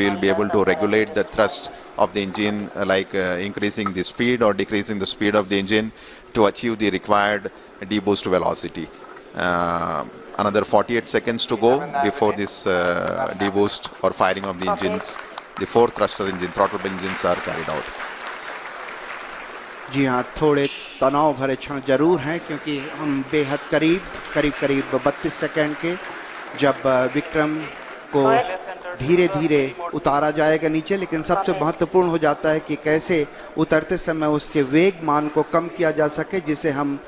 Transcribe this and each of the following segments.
we will be able to regulate the thrust of the engine, like increasing the speed or decreasing the speed of the engine to achieve the required deboost velocity. Another 48 seconds to go before this deboost or firing of the engines. The 4 thruster engine, throttle engines are carried out. जी हाँ, थोड़े तनाव भरे क्षण जरूर हैं क्योंकि हम बेहद करीब 32 सेकंड के जब विक्रम को धीरे धीरे उतारा जाएगा नीचे, लेकिन सबसे महत्वपूर्ण हो जाता है कि कैसे उतरते समय उसके वेग मान को कम किया जा सके, जिसे हम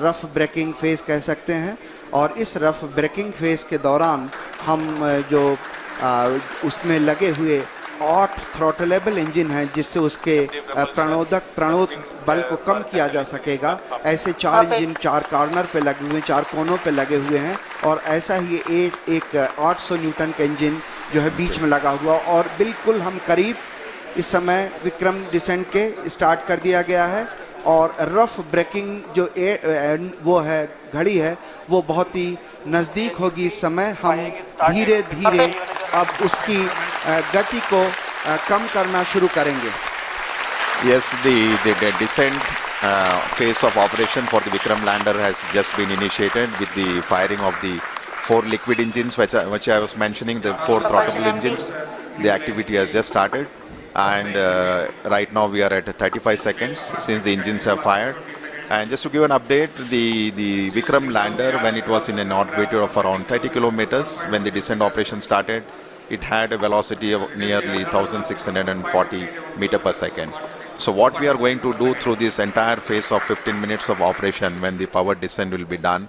रफ ब्रेकिंग फेज कह सकते हैं। और इस रफ ब्रेकिंग फेज के दौरान हम जो उसमें लगे हुए 8 थ्रॉटलेबल इंजन हैं, जिससे उसके प्रणोद बल को कम किया जा सकेगा। ऐसे 4 इंजन 4 कॉर्नर पे लगे हुए हैं, 4 कोनों पे लगे हुए हैं, और ऐसा ही एक 800 न्यूटन का इंजन जो है बीच में लगा हुआ। और बिल्कुल हम करीब इस समय विक्रम डिसेंट के स्टार्ट कर दिया गया है, और रफ ब्रेकिंग जो वो है घड़ी है वो बहुत ही नज़दीक होगी। इस समय हम धीरे धीरे अब उसकी गति को कम करना शुरू करेंगे। Yes, the descent phase of operation for the Vikram lander has just been initiated with the firing of the 4 liquid engines, which I was mentioning, the 4 throttleable engines. The activity has just started, and right now we are at 35 seconds since the engines have fired. And just to give an update, the Vikram lander, when it was in an orbit of around 30 kilometers, when the descent operation started, it had a velocity of nearly 1640 meter per second. So what we are going to do through this entire phase of 15 minutes of operation, when the power descent will be done,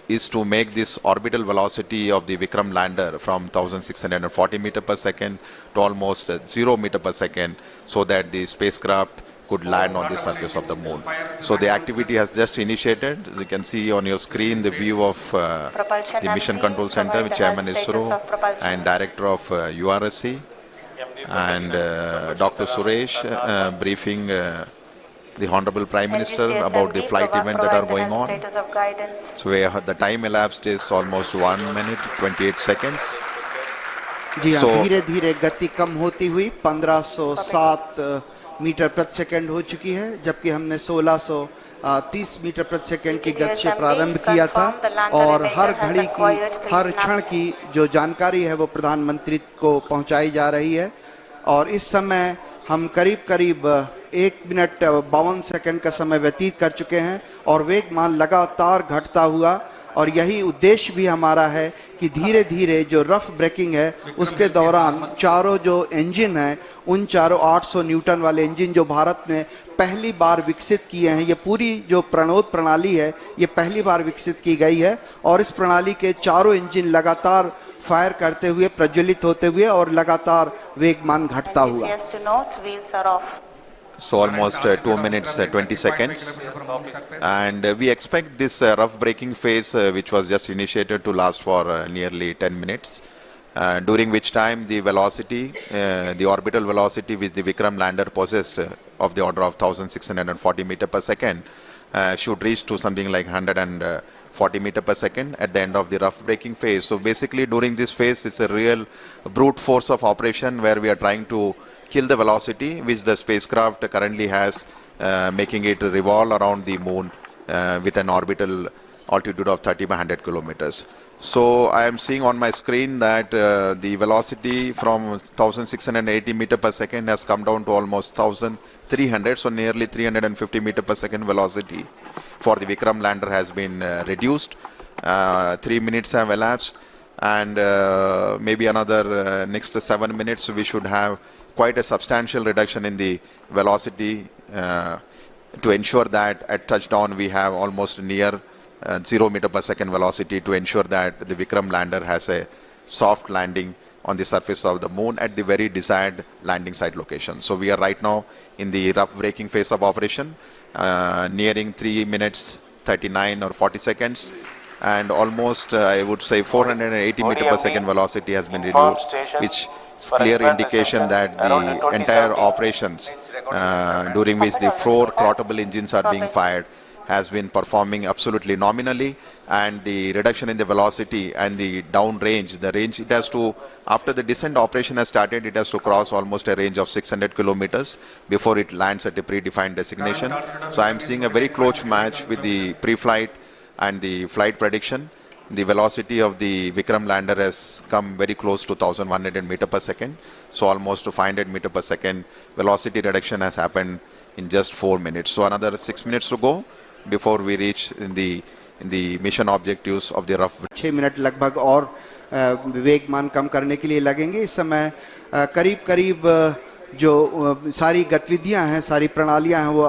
is to make this orbital velocity of the Vikram lander from 1640 meter per second to almost 0 meter per second, so that the spacecraft could land on the surface of the moon. So the activity has just initiated. As you can see on your screen the view of the Mission Control Center with Chairman ISRO and Director of URSC, and Dr. Suresh briefing the Honorable Prime Minister about the flight event that are going on. So the time elapsed is almost 1 minute 28 seconds. जी हाँ, धीरे धीरे गति कम होती हुई 1507 metre प्रति second हो चुकी है, जबकि हमने 1630 मीटर प्रति सेकंड की गति से प्रारंभ किया था। और हर घड़ी की, हर क्षण की जो जानकारी है वो प्रधानमंत्री को पहुंचाई जा रही है। और इस समय हम करीब 1 मिनट 52 सेकंड का समय व्यतीत कर चुके हैं, और वेगमान लगातार घटता हुआ। और यही उद्देश्य भी हमारा है कि धीरे धीरे जो रफ ब्रेकिंग है उसके दौरान चारों जो इंजन हैं, उन चारों 800 न्यूटन वाले इंजन जो भारत ने पहली बार विकसित किए हैं, ये पूरी जो प्रणोद प्रणाली है ये पहली बार विकसित की गई है, और इस प्रणाली के चारों इंजन लगातार फायर करते हुए, प्रज्वलित होते हुए और लगातार वेगमान घटता हुआ। So almost 2 minutes 20 seconds, and we expect this rough braking phase which was just initiated to last for nearly 10 minutes, during which time the velocity, the orbital velocity which the Vikram lander possessed of the order of 1640 meter per second should reach to something like 140 meter per second at the end of the rough braking phase. So basically during this phase it's a real brute force of operation where we are trying to kill the velocity which the spacecraft currently has, making it revolve around the moon with an orbital altitude of 30 by 100 kilometers. So I am seeing on my screen that the velocity from 1680 meter per second has come down to almost 1300, so nearly 350 meter per second velocity for the Vikram lander has been reduced. 3 minutes have elapsed, and maybe another next 7 minutes we should have quite a substantial reduction in the velocity to ensure that at touchdown we have almost near 0 meter per second velocity, to ensure that the Vikram lander has a soft landing on the surface of the moon at the very desired landing site location. So we are right now in the rough braking phase of operation, nearing 3 minutes 39 or 40 seconds, and almost I would say 480 meter per second velocity has been reduced, which is clear indication that the entire operations during which the 4 throttleable engines are being fired has been performing absolutely nominally, and the reduction in the velocity and the down range, the range it has to, after the descent operation has started, it has to cross almost a range of 600 kilometers before it lands at a predefined destination. So I am seeing a very close match with the pre-flight and the flight prediction. The velocity of the Vikram lander has come very close to 1100 meter per second. So almost to 500 meter per second velocity reduction has happened in just 4 minutes. So another 6 minutes to go before we reach in the mission objectives of the rough. 6 minute लगभग और वेगमान कम करने के लिए लगेंगे। इस समय करीब जो सारी गतिविधियां हैं, सारी प्रणालियां हैं, वो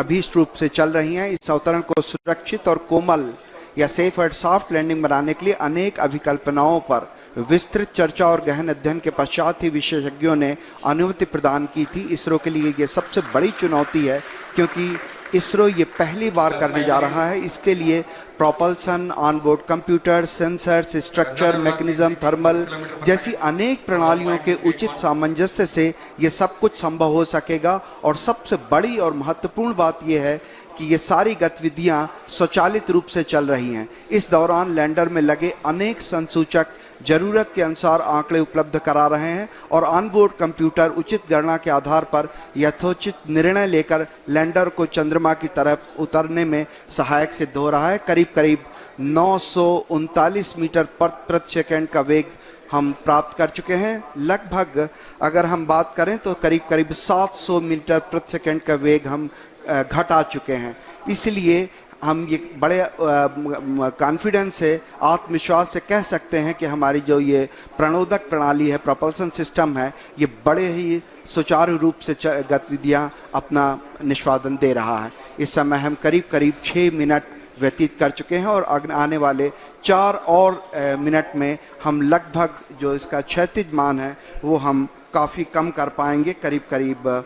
अभीष्ट रूप से चल रही हैं। इस अवतरण को सुरक्षित और कोमल या सेफ एंड सॉफ्ट लैंडिंग बनाने के लिए अनेक अभिकल्पनाओं पर विस्तृत चर्चा और गहन अध्ययन के पश्चात ही विशेषज्ञों ने अनुमति प्रदान की थी। इसरो के लिए ये सबसे बड़ी चुनौती है, क्योंकि इसरो ये पहली बार करने जा रहा है। इसके लिए propulsion, onboard computer, sensors, structure, mechanism, thermal जैसी अनेक प्रणालियों के उचित सामंजस्य से ये सब कुछ संभव हो सकेगा। और सबसे बड़ी और महत्वपूर्ण बात यह है कि ये सारी गतिविधियां स्वचालित रूप से चल रही हैं। इस दौरान लैंडर में लगे अनेक संसूचक जरूरत के अनुसार आंकड़े उपलब्ध करा रहे हैं और ऑनबोर्ड कंप्यूटर उचित गणना के आधार पर यथोचित निर्णय लेकर लैंडर को चंद्रमा की तरफ उतरने में सहायक सिद्ध हो रहा है। करीब 939 मीटर प्रति सेकंड का वेग हम प्राप्त कर चुके हैं। लगभग अगर हम बात करें तो करीब 700 मीटर प्रति सेकंड का वेग हम घटा चुके हैं। इसलिए हम ये बड़े कॉन्फिडेंस से, आत्मविश्वास से कह सकते हैं कि हमारी जो ये प्रणोदक प्रणाली है, प्रोपल्सन सिस्टम है, ये बड़े ही सुचारू रूप से गतिविधियां अपना निष्पादन दे रहा है। इस समय हम करीब 6 मिनट व्यतीत कर चुके हैं और आने वाले 4 और मिनट में हम लगभग जो इसका क्षैतिज मान है वो हम काफ़ी कम कर पाएंगे। करीब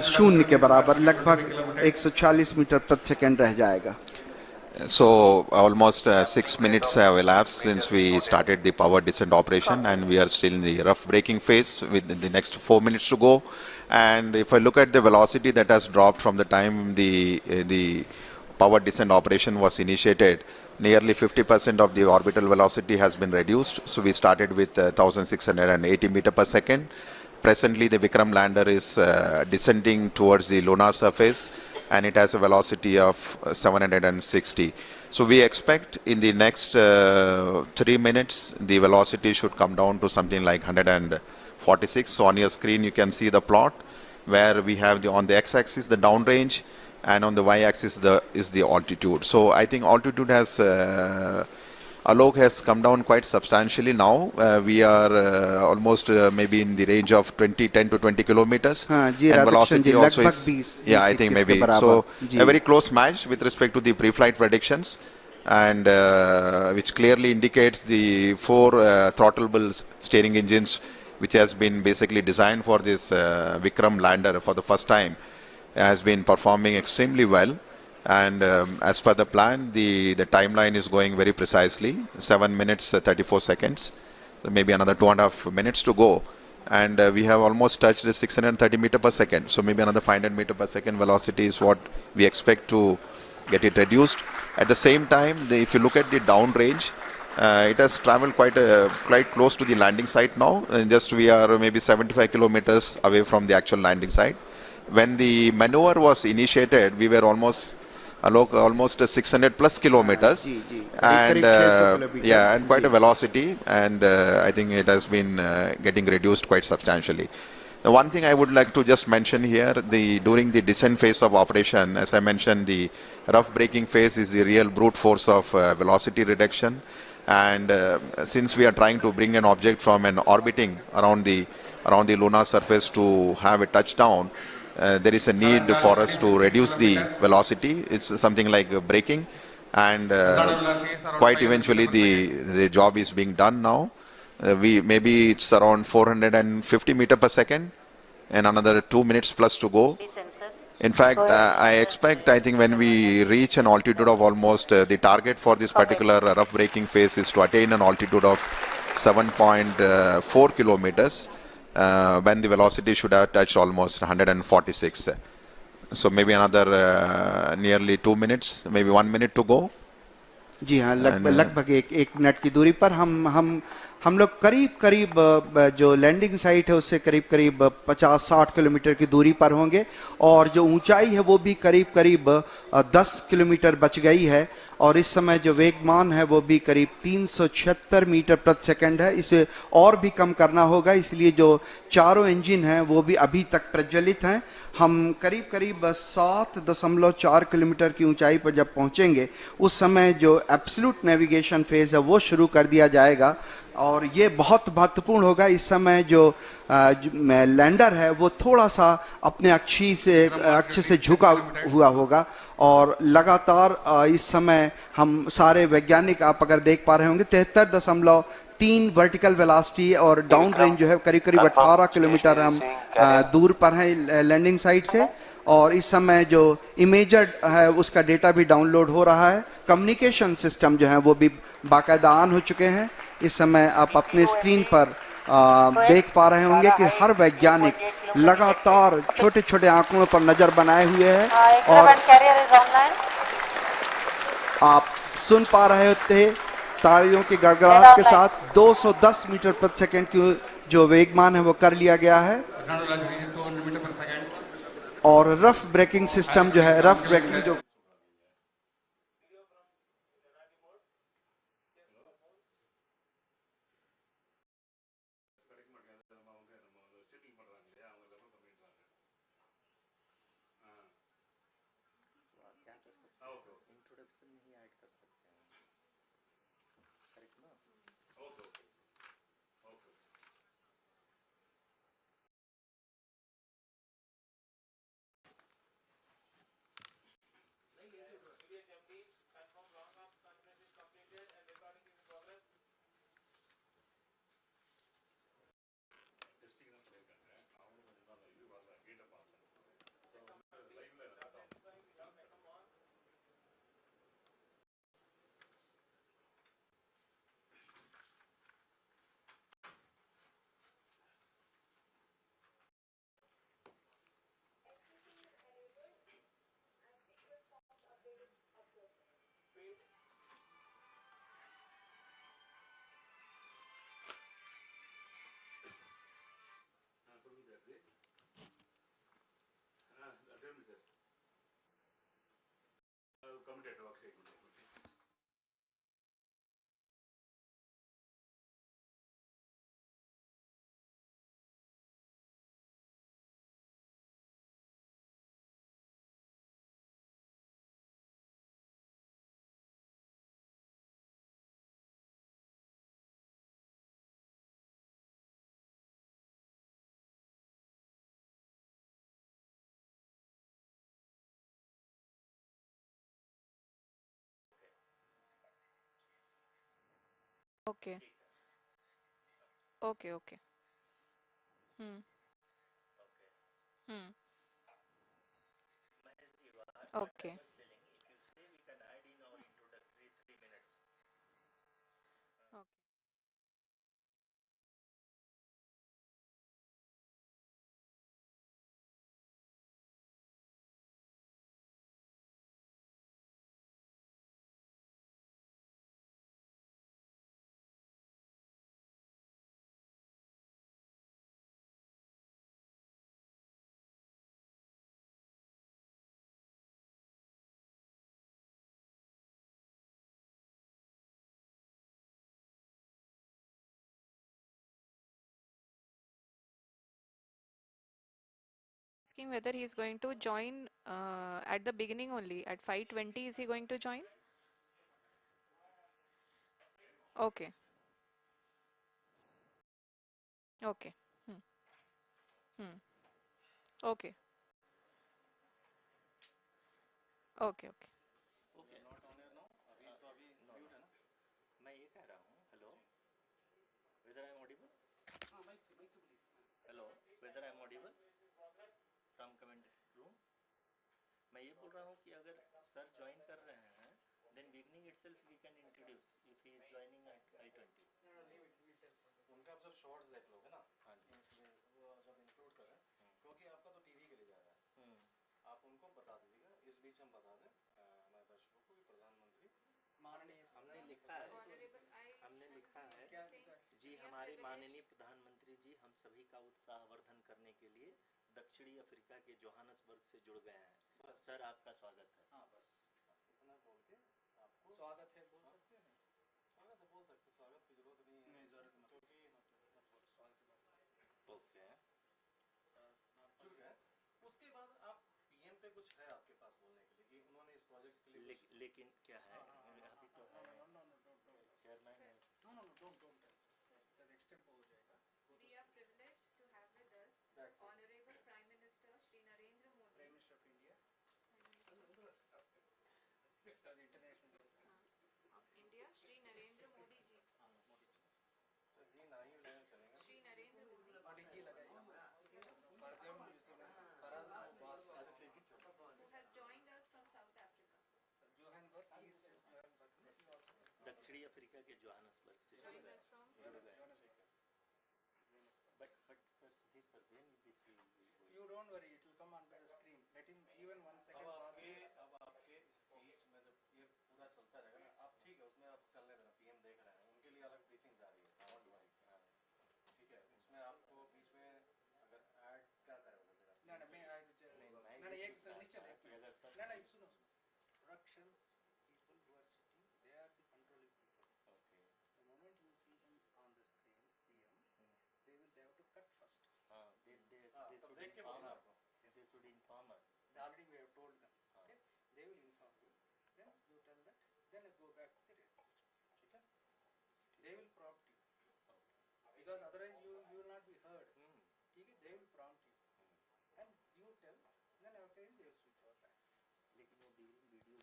शून्य के बराबर लगभग 140 मीटर प्रति सेकंड रह जाएगा। So almost 6 minutes have elapsed since we started the power descent operation, and we are still in the rough braking phase with the next 4 minutes to go. And if I look at the velocity that has dropped from the time the power descent operation was initiated, nearly 50% of the orbital velocity has been reduced. So we started with 1680 meter per second. Presently the Vikram lander is descending towards the lunar surface, and it has a velocity of 760. So we expect in the next 3 minutes the velocity should come down to something like 146. So on your screen you can see the plot where we have on the x-axis the downrange, and on the y-axis is the altitude. So I think altitude has Alok has come down quite substantially now. We are almost maybe in the range of 10 to 20 kilometers. And velocity also is, yeah, I think maybe. So a very close match with respect to the pre-flight predictions, and which clearly indicates the 4 throttleable steering engines, which has been basically designed for this Vikram lander for the first time, has been performing extremely well. And as per the plan, the timeline is going very precisely, 7 minutes 34 seconds, so maybe another 2.5 minutes to go, and we have almost touched the 630 meter per second. So maybe another 500 meter per second velocity is what we expect to get it reduced. At the same time, if you look at the downrange, it has traveled quite close to the landing site now. Just we are maybe 75 kilometers away from the actual landing site. When the maneuver was initiated, we were almost 600 plus kilometers, and yeah, and quite a velocity, and I think it has been getting reduced quite substantially. The one thing I would like to just mention here, during the descent phase of operation, as I mentioned, the rough braking phase is the real brute force of velocity reduction, and since we are trying to bring an object from an orbiting around the lunar surface to have a touchdown, there is a need for us to reduce the velocity. It's something like braking, and quite eventually the job is being done now. Maybe it's around 450 meter per second, and another 2 minutes plus to go. In fact, I think when we reach an altitude of almost the target for this particular rough braking phase is to attain an altitude of 7.4 kilometers. When the velocity should have touched almost 146. So maybe another nearly 2 minutes, maybe 1 minute to go. जी हाँ, And लगभग एक minute की दूरी पर हम लोग करीब करीब जो लैंडिंग साइट है उससे करीब करीब 50-60 किलोमीटर की दूरी पर होंगे और जो ऊंचाई है वो भी करीब करीब 10 किलोमीटर बच गई है और इस समय जो वेगमान है वो भी करीब 376 मीटर प्रति सेकंड है। इसे और भी कम करना होगा, इसलिए जो चारों इंजन हैं वो भी अभी तक प्रज्वलित हैं। हम करीब करीब 7.4 किलोमीटर की ऊंचाई पर जब पहुंचेंगे उस समय जो एब्सोल्यूट नेविगेशन फेज है वो शुरू कर दिया जाएगा और ये बहुत महत्वपूर्ण होगा। इस समय जो लैंडर है वो थोड़ा सा अपने अक्ष से झुका हुआ होगा और लगातार इस समय हम सारे वैज्ञानिक आप अगर देख पा रहे होंगे 73.3 वर्टिकल वेलोसिटी और डाउन रेंज जो है करीब करीब 18 किलोमीटर हम दूर पर हैं लैंडिंग साइट से और इस समय जो इमेजर है उसका डेटा भी डाउनलोड हो रहा है। कम्युनिकेशन सिस्टम जो है वो भी बाकायदा ऑन हो चुके हैं। इस समय आप अपने स्क्रीन पर देख पा रहे होंगे कि हर वैज्ञानिक लगातार छोटे छोटे आंकड़ों पर नजर बनाए हुए है और आप सुन पा रहे थे तालियों की गड़गड़ाहट के साथ 210 मीटर प्रति सेकंड की जो वेगमान है वो कर लिया गया है और रफ ब्रेकिंग सिस्टम जो है रफ ब्रेकिंग जो Okay. Okay. Okay. Hmm. Hmm. Okay. Okay. Asking whether he is going to join at the beginning only at 5:20. Is he going to join? Okay. Okay. Hmm. Hmm. Okay. Okay. Okay. उनको बता दीजिएगा, इस बीच हम बता दें हमारे दर्शकों को कि प्रधानमंत्री माननीय हमने लिखा है क्या जी, हमारे माननीय प्रधानमंत्री जी हम सभी का उत्साहवर्धन करने के लिए दक्षिणी अफ्रीका के जोहानसबर्ग से जुड़ गए हैं। सर आपका स्वागत है। हाँ बस इतना बोल के आपको स्वागत है बोल सकते हैं। स्वागत है बोल सकते, स्वागत की जरूरत नहीं है। नहीं जरूरत मत क्योंकि स्वागत है ओके, जुड़ गए। उसके बाद आप पीएम पे कुछ है आपके पास बोलने के लिए कि उन्होंने इस प्रोजेक्ट के लिए लेकिन क्या है अभी तो चेयरमैन है। डोंट एक्सटेंड हो जाएगा। We are privileged to have with us Honorable Prime Minister Shri Narendra Modi. Prime Minister of India. International of India, Shri Narendra Modi ji. तो जी ना ही लेना चलेगा। Shri Narendra Modi. Modi ji लगाइए। परदेव फराज बास Who has joined us from South Africa. Johannesburg is Johannesburg दक्षिणी Africa के Johannesburg से जुड़ Joined गए। us from. But sir, then this You don't worry, it will come on the screen. Let him even 1 second. अब आपके speech में जब ये पूरा चलता रहेगा ना, आप ठीक है उसमें आप चलने देना, पीएम देख रहे हैं, उनके लिए अलग ब्रीफिंग जा रही है। ठीक है, उसमें आपको बीच में अगर ऐड क्या करेगा फिर आप? ना मैं एक निश्चय ना सुनो Russian people who are sitting, they are the controlling people. Okay. The moment you see them on the screen, PM, they have to cut first. They तब should देख के inform बोलना us. आपको। They should inform us. Already we have told them. Okay? They will inform you. Then you tell that. Then go back to the radio. Okay? They will prompt you. Because otherwise you will not be heard. Okay? They will prompt you. And you tell. Then after they will switch over back. लेकिन वो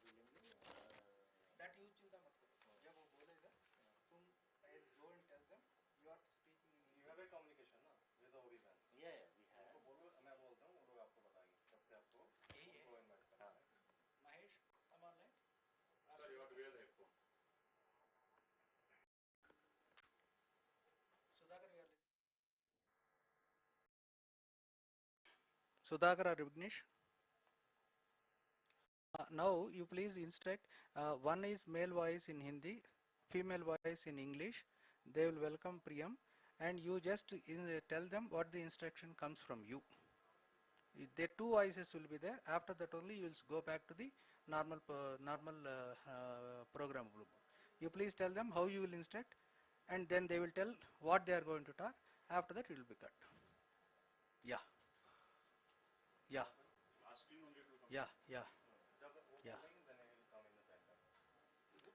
video बोलेंगे That you चिंता मत करो. जब वो बोलेगा, तुम go and tell them you are speaking in You English. have a communication ना, ये तो होगी बहन। Yeah, we have. उनको बोलो, मैं बोलता हूँ, वो लोग आपको बताएंगे कब से आपको यही है। उनको इनवाइट करना है। Mahesh, come on line. Sir, you have to wear the headphone. Sudhakar, you are listening. Sudhakar or Vignesh? Now you please instruct. One is male voice in Hindi, female voice in English. They will welcome Priyam, and you just tell them what the instruction comes from you. The two voices will be there. After that only you will go back to the normal program. You please tell them how you will instruct, and then they will tell what they are going to talk. After that it will be cut. Yeah. Yeah. Yeah. Yeah. Yeah.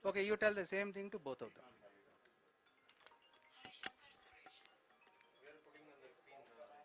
Okay, you tell the same thing to both of them. We are putting on the screen all center.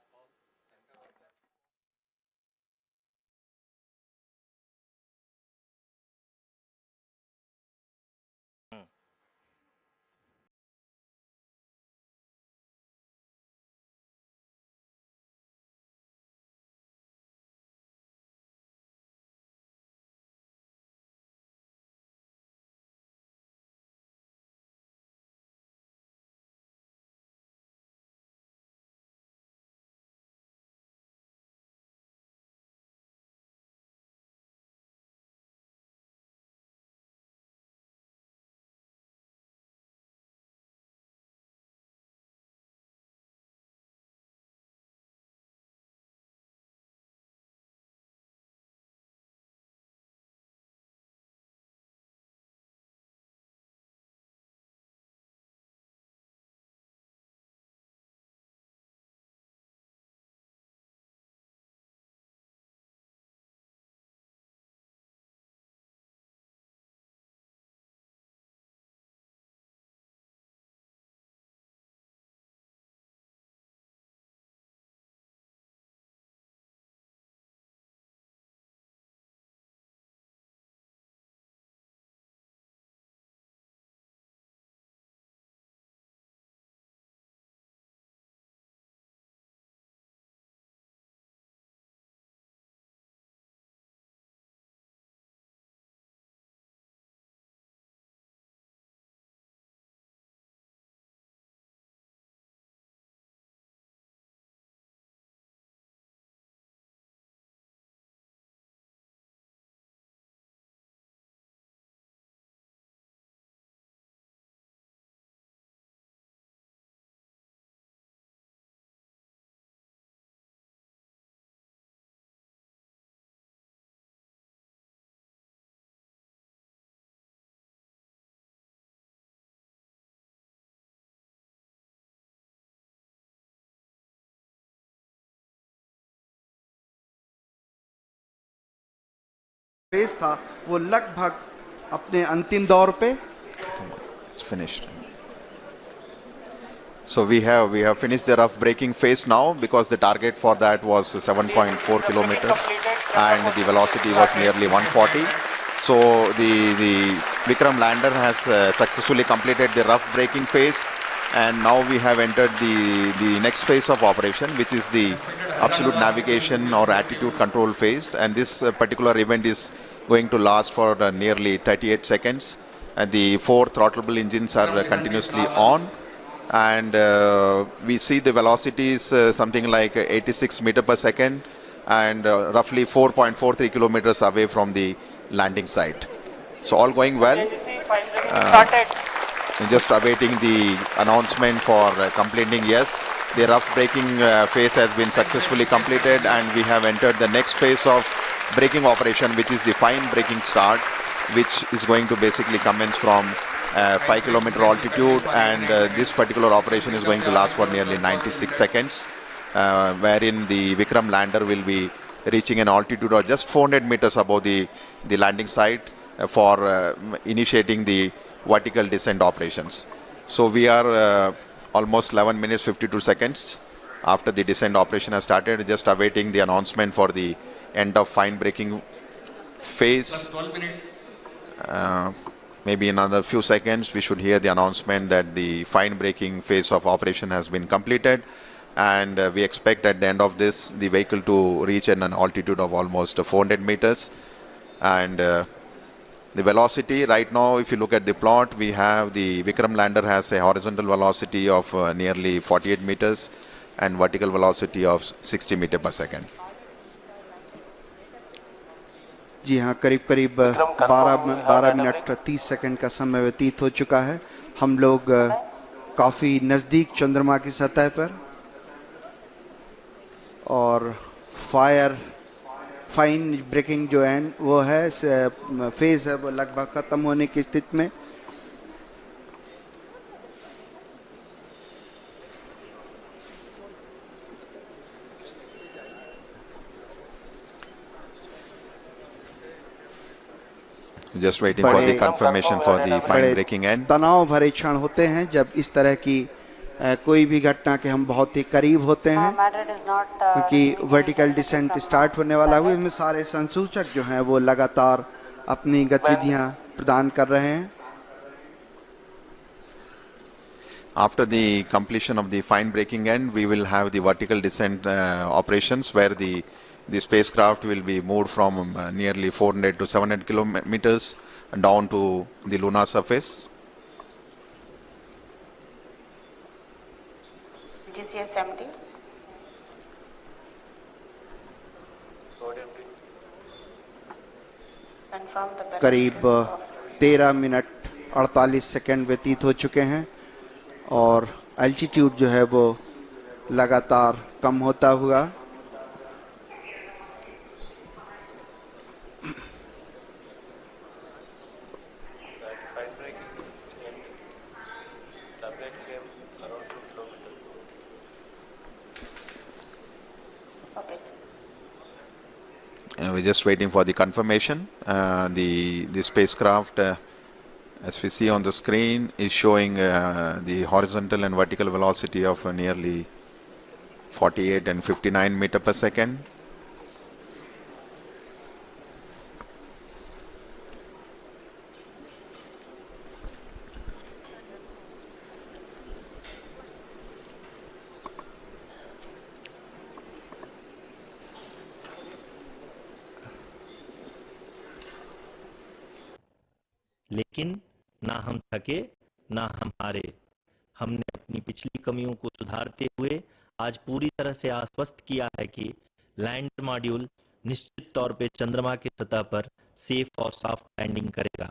Phase था वो लगभग अपने अंतिम दौर पे। It's finished. So we have finished the rough braking phase now, because the target for that was 7.4 kilometers and the velocity was nearly 140. So the Vikram lander has successfully completed the rough braking phase, and now we have entered the next phase of operation, which is the absolute navigation or attitude control phase. And this particular event is going to last for nearly 38 seconds. And the 4 throttleable engines are continuously on, and we see the velocity is something like 86 meter per second, and roughly 4.43 kilometers away from the landing site. So all going well. Just awaiting the announcement for completing. Yes, the rough braking phase has been successfully completed, and we have entered the next phase of braking operation, which is the fine braking start, which is going to basically commence from 5 kilometer altitude, and this particular operation is going to last for nearly 96 seconds, wherein the Vikram lander will be reaching an altitude of just 400 meters above the landing site for initiating the vertical descent operations. So we are almost 11 minutes 52 seconds after the descent operation has started, just awaiting the announcement for the end of fine braking phase. 12 minutes. Maybe in another few seconds we should hear the announcement that the fine braking phase of operation has been completed, and we expect at the end of this the vehicle to reach an altitude of almost 400 meters. And the velocity right now, if you look at the plot, we have the Vikram lander has a horizontal velocity of nearly 48 meters and vertical velocity of 60 meter per second. जी हाँ, करीब करीब 12 minute 30 second का समय व्यतीत हो चुका है। हम लोग काफ़ी नज़दीक चंद्रमा की सतह पर, और फाइन ब्रेकिंग जो है वो है फेज़ है वो लगभग ख़त्म होने की स्थिति में। Just waiting for the confirmation for the fine braking end. तनाव भरे क्षण होते हैं जब इस तरह की कोई भी घटना के हम बहुत ही करीब होते हैं, क्योंकि वर्टिकल डिसेंट स्टार्ट होने वाला है। इसमें सारे संसूचक जो हैं वो लगातार अपनी गतिविधियां प्रदान कर रहे हैं। After the completion of the fine braking end, we will have the vertical descent operations, where the spacecraft will be moved from nearly 400 to 700 kilometers down to the lunar surface. GCS-70. करीब 13 minute 48 second व्यतीत हो चुके हैं, और altitude जो है वो लगातार कम होता हुआ। We're just waiting for the confirmation. The spacecraft, as we see on the screen, is showing the horizontal and vertical velocity of nearly 48 and 59 meter per second. लेकिन ना हम थके ना हम हारे। हमने अपनी पिछली कमियों को सुधारते हुए आज पूरी तरह से आश्वस्त किया है कि लैंड मॉड्यूल निश्चित तौर पे चंद्रमा की सतह पर सेफ और सॉफ्ट लैंडिंग करेगा।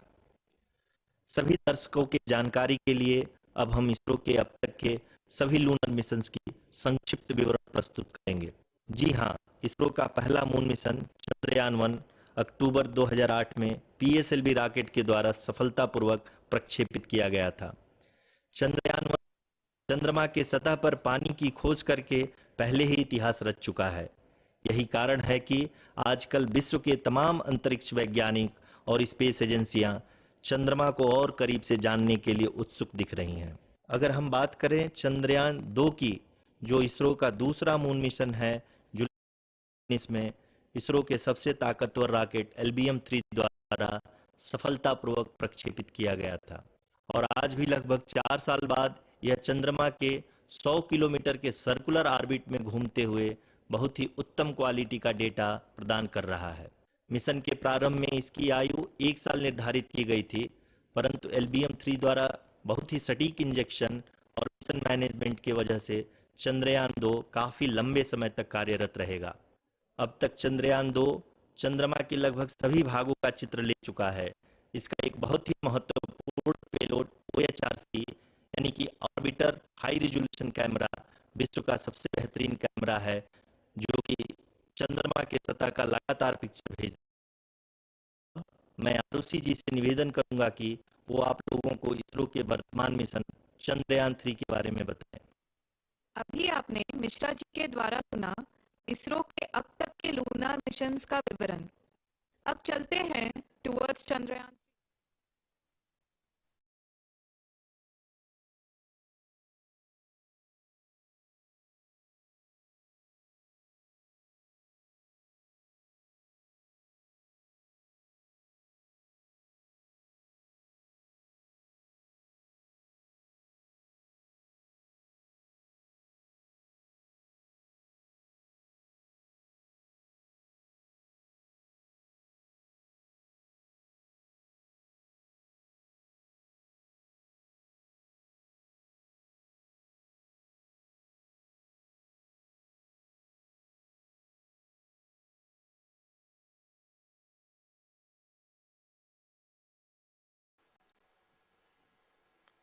सभी दर्शकों की जानकारी के लिए अब हम इसरो के अब तक के सभी लूनर मिशंस की संक्षिप्त विवरण प्रस्तुत करेंगे। जी हाँ, इसरो का पहला मून मिशन चंद्रयान-1 अक्टूबर 2008 में पीएसएलवी रॉकेट के द्वारा सफलतापूर्वक प्रक्षेपित किया गया था। चंद्रयान-1 चंद्रमा के सतह पर पानी की खोज करके पहले ही इतिहास रच चुका है। यही कारण है कि आजकल विश्व के तमाम अंतरिक्ष वैज्ञानिक और स्पेस एजेंसियां चंद्रमा को और करीब से जानने के लिए उत्सुक दिख रही हैं। अगर हम बात करें चंद्रयान 2 की, जो इसरो का दूसरा मून मिशन है, जुलाई 2019 में इसरो के सबसे ताकतवर रॉकेट LBM-3 द्वारा सफलतापूर्वक प्रक्षेपित किया गया था और आज भी लगभग 4 साल बाद यह चंद्रमा के 100 किलोमीटर के सर्कुलर ऑर्बिट में घूमते हुए बहुत ही उत्तम क्वालिटी का डेटा प्रदान कर रहा है। मिशन के प्रारंभ में इसकी आयु 1 साल निर्धारित की गई थी, परंतु LBM-3 द्वारा बहुत ही सटीक इंजेक्शन और मिशन मैनेजमेंट की वजह से चंद्रयान 2 काफी लंबे समय तक कार्यरत रहेगा। अब तक चंद्रयान 2 चंद्रमा के लगभग सभी भागों का चित्र ले चुका है। इसका एक बहुत ही महत्वपूर्ण पेलोड OHRC यानी कि ऑर्बिटर हाई रिजोल्यूशन कैमरा विश्व का सबसे बेहतरीन कैमरा है, जो कि चंद्रमा के सतह का लगातार पिक्चर भेज। मैं आरुषि जी से निवेदन करूंगा कि वो आप लोगों को इसरो के वर्तमान मिशन चंद्रयान 3 के बारे में बताएं। अभी आपने मिश्रा जी के द्वारा सुना इसरो के अब तक के लूनर मिशंस का विवरण। अब चलते हैं टुवर्ड्स चंद्रयान।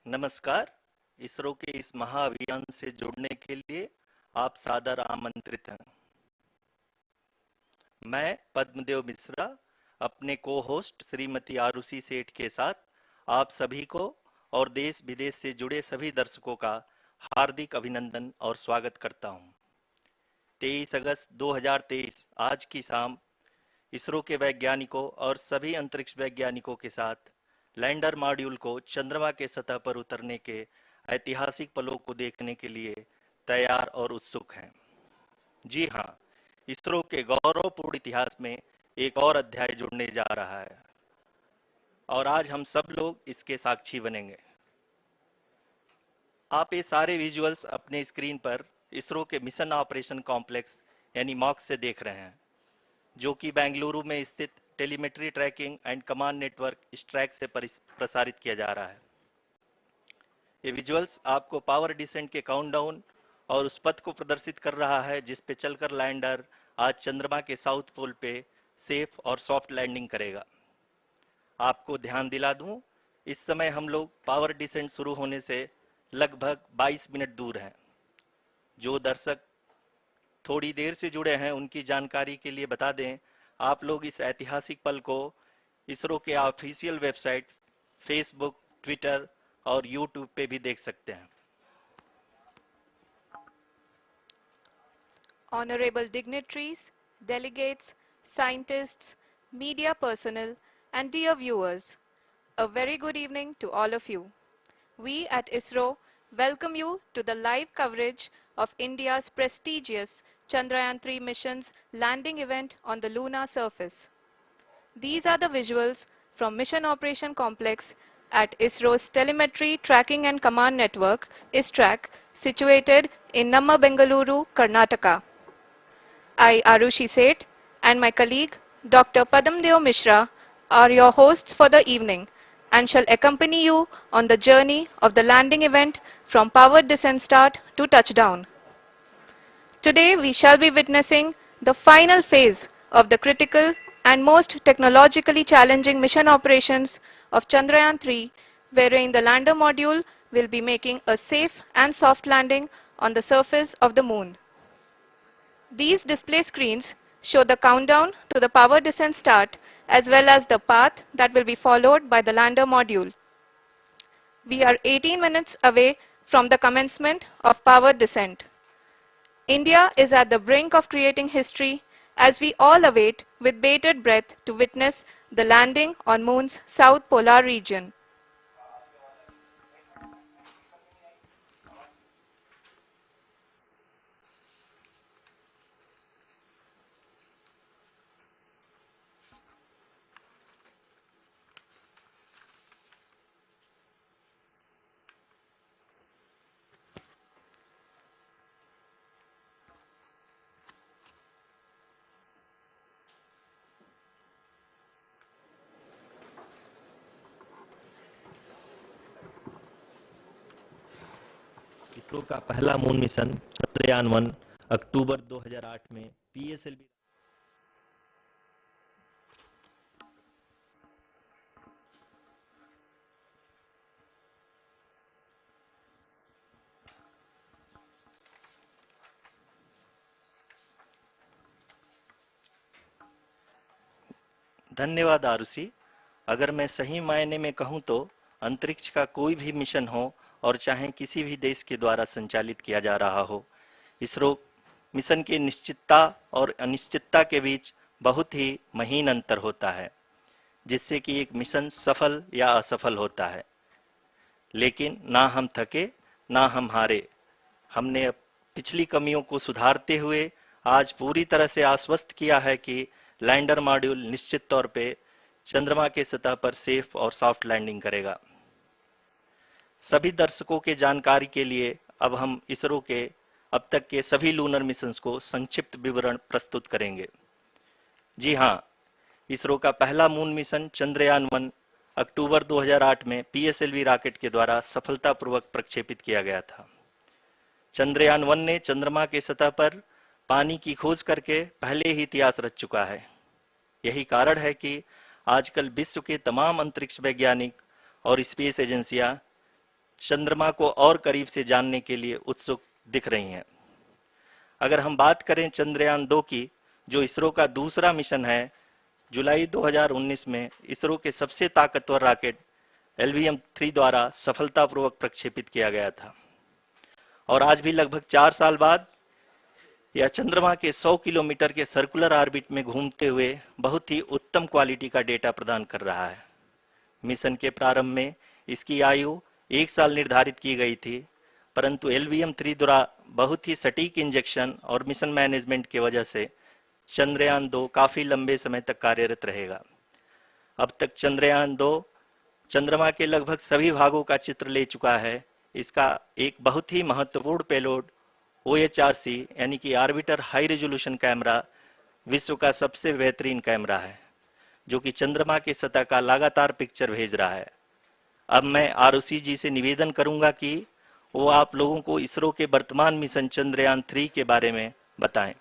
नमस्कार। इसरो के इस महाअभियान से जुड़ने के लिए आप सादर आमंत्रित हैं। मैं पद्मदेव मिश्रा अपने को होस्ट श्रीमती आरुषि सेठ के साथ आप सभी को और देश विदेश से जुड़े सभी दर्शकों का हार्दिक अभिनंदन और स्वागत करता हूं। 23 अगस्त 2023 आज की शाम इसरो के वैज्ञानिकों और सभी अंतरिक्ष वैज्ञानिकों के साथ लैंडर मॉड्यूल को चंद्रमा के सतह पर उतरने के ऐतिहासिक पलों को देखने के लिए तैयार और उत्सुक हैं। जी हाँ, इसरो के गौरवपूर्ण इतिहास में एक और अध्याय जुड़ने जा रहा है और आज हम सब लोग इसके साक्षी बनेंगे। आप ये सारे विजुअल्स अपने स्क्रीन पर इसरो के मिशन ऑपरेशन कॉम्प्लेक्स यानी मॉक से देख रहे हैं, जो कि बेंगलुरु में स्थित telemetry tracking and command network ISTRAC से प्रसारित किया जा रहा है। ये विजुअल्स आपको पावर डिसेंट के काउंटडाउन और उस पथ को प्रदर्शित कर रहा है जिस पे चलकर लैंडर आज चंद्रमा के साउथ पोल पे सेफ और सॉफ्ट लैंडिंग करेगा। आपको ध्यान दिला दूं, इस समय हम लोग पावर डिसेंट शुरू होने से लगभग 22 मिनट दूर हैं। जो दर्शक थोड़ी देर से जुड़े हैं उनकी जानकारी के लिए बता दें, आप लोग इस ऐतिहासिक पल को इसरो के ऑफिशियल वेबसाइट, फेसबुक, ट्विटर और यूट्यूब पे भी देख सकते हैं। Honorable dignitaries, delegates, scientists, media personnel, and dear viewers, a very good evening to all of you. We at ISRO welcome you to the live coverage of India's prestigious Chandrayaan-3 mission's landing event on the lunar surface. These are the visuals from Mission Operation Complex at ISRO's Telemetry Tracking and Command Network, ISTRAC, situated in Namma, Bengaluru, Karnataka. I, Arushi Seth, and my colleague, Dr. Padamdeo Mishra, are your hosts for the evening and shall accompany you on the journey of the landing event from powered descent start to touchdown. Today, we shall be witnessing the final phase of the critical and most technologically challenging mission operations of Chandrayaan-3, wherein the lander module will be making a safe and soft landing on the surface of the moon. These display screens show the countdown to the power descent start as well as the path that will be followed by the lander module. We are 18 minutes away from the commencement of power descent. India is at the brink of creating history as we all await with bated breath to witness the landing on Moon's south polar region. ISRO का पहला moon mission Chandrayaan one अक्टूबर 2008 में PSLV धन्यवाद आरुषि। अगर मैं सही मायने में कहूं तो अंतरिक्ष का कोई भी मिशन हो और चाहे किसी भी देश के द्वारा संचालित किया जा रहा हो, इसरो मिशन की निश्चितता और अनिश्चितता के बीच बहुत ही महीन अंतर होता है, जिससे कि एक मिशन सफल या असफल होता है। लेकिन ना हम थके ना हम हारे। हमने पिछली कमियों को सुधारते हुए आज पूरी तरह से आश्वस्त किया है कि लैंडर मॉड्यूल निश्चित तौर पे चंद्रमा के सतह पर सेफ और सॉफ्ट लैंडिंग करेगा। सभी दर्शकों के जानकारी के लिए अब हम इसरो के अब तक के सभी लूनर मिशंस को संक्षिप्त विवरण प्रस्तुत करेंगे। जी हाँ, इसरो का पहला मून मिशन चंद्रयान-1 अक्टूबर 2008 में पीएसएलवी रॉकेट के द्वारा सफलतापूर्वक प्रक्षेपित किया गया था। चंद्रयान-1 ने चंद्रमा के सतह पर पानी की खोज करके पहले ही इतिहास रच चुका है। यही कारण है कि आजकल विश्व के तमाम अंतरिक्ष वैज्ञानिक और स्पेस एजेंसियां चंद्रमा को और करीब से जानने के लिए उत्सुक दिख रही हैं। अगर हम बात करें चंद्रयान-2 की, जो इसरो का दूसरा मिशन है, जुलाई 2019 में इसरो के सबसे ताकतवर रॉकेट LVM-3 द्वारा सफलतापूर्वक प्रक्षेपित किया गया था और आज भी लगभग 4 साल बाद यह चंद्रमा के 100 किलोमीटर के सर्कुलर ऑर्बिट में घूमते हुए बहुत ही उत्तम क्वालिटी का डेटा प्रदान कर रहा है। मिशन के प्रारंभ में इसकी आयु 1 साल निर्धारित की गई थी, परंतु LVM-3 द्वारा बहुत ही सटीक इंजेक्शन और मिशन मैनेजमेंट की वजह से चंद्रयान-2 काफी लंबे समय तक कार्यरत रहेगा। अब तक चंद्रयान-2 चंद्रमा के लगभग सभी भागों का चित्र ले चुका है। इसका एक बहुत ही महत्वपूर्ण पेलोड OHRC यानी कि ऑर्बिटर हाई रेजोल्यूशन कैमरा विश्व का सबसे बेहतरीन कैमरा है, जो कि चंद्रमा के सतह का लगातार पिक्चर भेज रहा है। अब मैं आरुषि जी से निवेदन करूंगा कि वो आप लोगों को इसरो के वर्तमान मिशन चंद्रयान-3 के बारे में बताएं।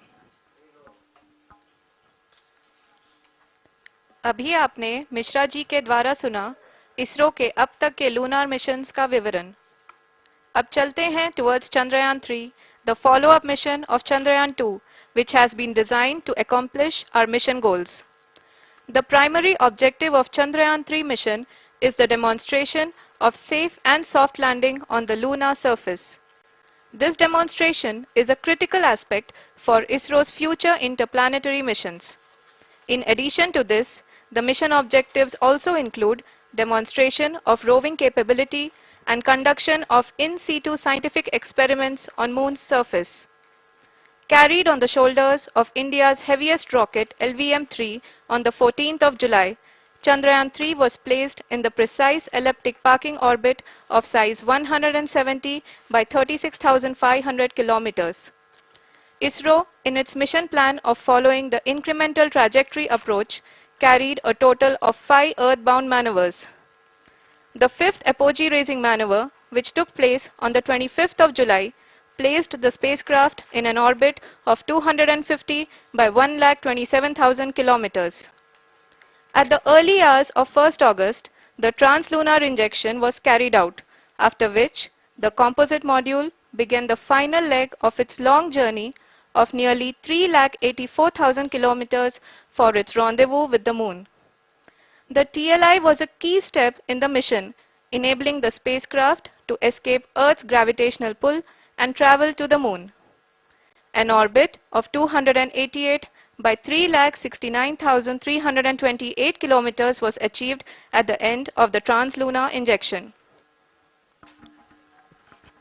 अभी आपने मिश्रा जी के द्वारा सुना इसरो के अब तक के लूनार मिशंस का विवरण। अब चलते हैं towards Chandrayaan-3, the follow-up mission of Chandrayaan-2, which has been designed to accomplish our mission goals. The primary objective of Chandrayaan-3 mission is the demonstration of safe and soft landing on the lunar surface. This demonstration is a critical aspect for ISRO's future interplanetary missions. In addition to this, the mission objectives also include demonstration of roving capability and conduction of in situ scientific experiments on Moon's surface. Carried on the shoulders of India's heaviest rocket LVM-3 on the 14th of July, Chandrayaan-3 was placed in the precise elliptic parking orbit of size 170 by 36,500 kilometers. ISRO, in its mission plan of following the incremental trajectory approach, carried a total of 5 earthbound maneuvers. The fifth apogee raising maneuver, which took place on the 25th of July, placed the spacecraft in an orbit of 250 by 1,27,000 kilometers. At the early hours of 1st August, the translunar injection was carried out, after which the composite module began the final leg of its long journey of nearly 3,84,000 kilometers for its rendezvous with the Moon. The TLI was a key step in the mission, enabling the spacecraft to escape Earth's gravitational pull and travel to the Moon. An orbit of 288 by 3,69,328 kilometers was achieved at the end of the translunar injection.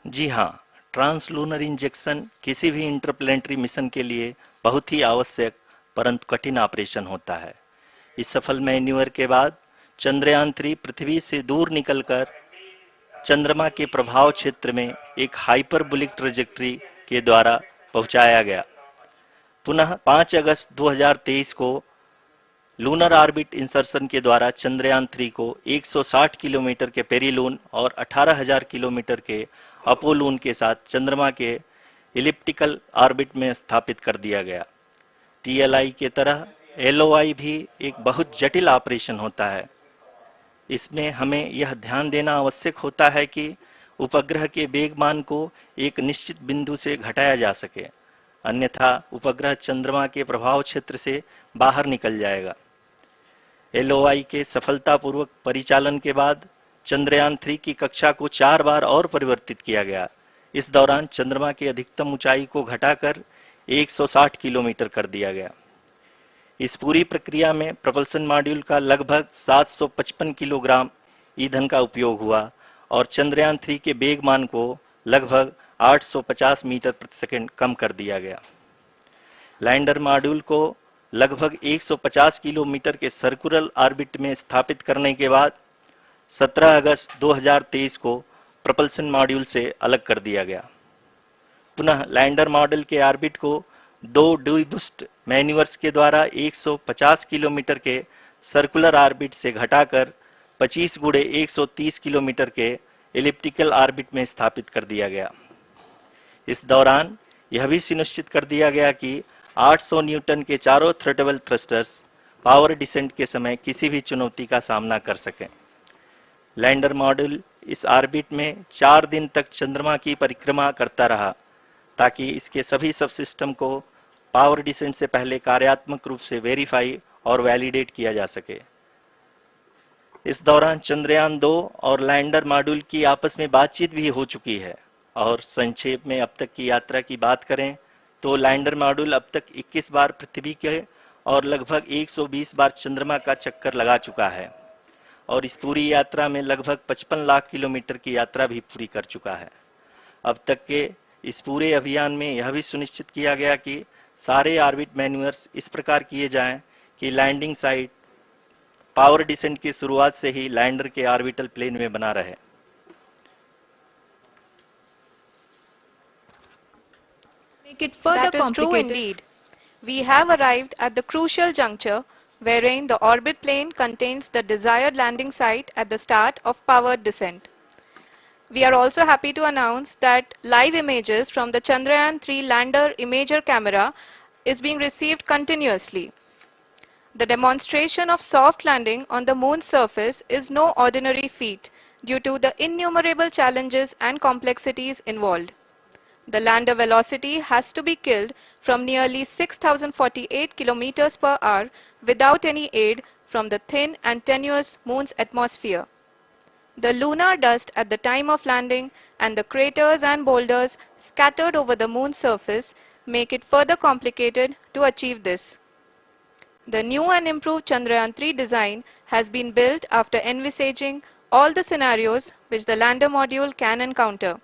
जी हाँ, translunar injection किसी भी interplanetary mission के लिए बहुत ही आवश्यक परंतु कठिन operation होता है। इस सफल मैन्यूवर के बाद चंद्रयान-3 पृथ्वी से दूर निकलकर चंद्रमा के प्रभाव क्षेत्र में एक हाइपरबोलिक ट्रेजेक्टरी के द्वारा पहुंचाया गया। पुनः 5 अगस्त 2023 को लूनर ऑर्बिट इंसर्शन के द्वारा चंद्रयान-3 को 160 किलोमीटर के पेरीलून और 18,000 किलोमीटर के अपोलून के साथ चंद्रमा के इलिप्टिकल ऑर्बिट में स्थापित कर दिया गया। टीएलआई के तरह एलओआई भी एक बहुत जटिल ऑपरेशन होता है। इसमें हमें यह ध्यान देना आवश्यक होता है कि उपग्रह के वेगमान को एक निश्चित बिंदु से घटाया जा सके, अन्यथा उपग्रह चंद्रमा के प्रभाव क्षेत्र से बाहर निकल जाएगा। एलओआई के सफलतापूर्वक परिचालन के बाद चंद्रयान-3 की कक्षा को 4 बार और परिवर्तित किया गया। इस दौरान चंद्रमा की अधिकतम ऊंचाई को घटाकर 160 किलोमीटर कर दिया गया। इस पूरी प्रक्रिया में प्रपल्सन मॉड्यूल का लगभग 755 किलोग्राम ईंधन का उपयोग हुआ और चंद्रयान-3 के वेगमान को लगभग 850 मीटर प्रति सेकंड कम कर दिया गया। लैंडर मॉड्यूल को लगभग 150 किलोमीटर के सर्कुलर ऑर्बिट में स्थापित करने के बाद 17 अगस्त 2023 को प्रपल्सन मॉड्यूल से अलग कर दिया गया। पुनः लैंडर मॉड्यूल के ऑर्बिट को 2 डीबूस्ट मैन्यूवर्स के द्वारा 150 किलोमीटर के सर्कुलर ऑर्बिट से घटाकर 25 गुणे 130 किलोमीटर के एलिप्टिकल ऑर्बिट में स्थापित कर दिया गया। इस दौरान यह भी सुनिश्चित कर दिया गया कि 800 न्यूटन के चारों थ्रटेबल थ्रस्टर्स पावर डिसेंट के समय किसी भी चुनौती का सामना कर सकें। लैंडर मॉड्यूल इस ऑर्बिट में 4 दिन तक चंद्रमा की परिक्रमा करता रहा ताकि इसके सभी सब सिस्टम को पावर डिसेंट से पहले कार्यात्मक रूप से वेरीफाई और वैलिडेट किया जा सके। इस दौरान चंद्रयान-2 और लैंडर मॉड्यूल की आपस में बातचीत भी हो चुकी है। और संक्षेप में अब तक की यात्रा की बात करें तो लैंडर मॉड्यूल अब तक 21 बार पृथ्वी के और लगभग 120 बार चंद्रमा का चक्कर लगा चुका है और इस पूरी यात्रा में लगभग 55 लाख किलोमीटर की यात्रा भी पूरी कर चुका है। अब तक के इस पूरे अभियान में यह भी सुनिश्चित किया गया कि सारे ऑर्बिट मैन्यूवर्स इस प्रकार किए जाएं कि लैंडिंग साइट पावर डिसेंट की शुरुआत से ही लैंडर के ऑर्बिटल प्लेन में बना रहे। Make it further complicated. That is true indeed. We have arrived at the crucial juncture wherein the orbit plane contains the desired landing site at the start of powered descent. We are also happy to announce that live images from the Chandrayaan-3 lander imager camera is being received continuously. The demonstration of soft landing on the moon's surface is no ordinary feat due to the innumerable challenges and complexities involved. The lander velocity has to be killed from nearly 6,048 kilometers per hour without any aid from the thin and tenuous moon's atmosphere. The lunar dust at the time of landing and the craters and boulders scattered over the moon's surface make it further complicated to achieve this. The new and improved Chandrayaan-3 design has been built after envisaging all the scenarios which the lander module can encounter.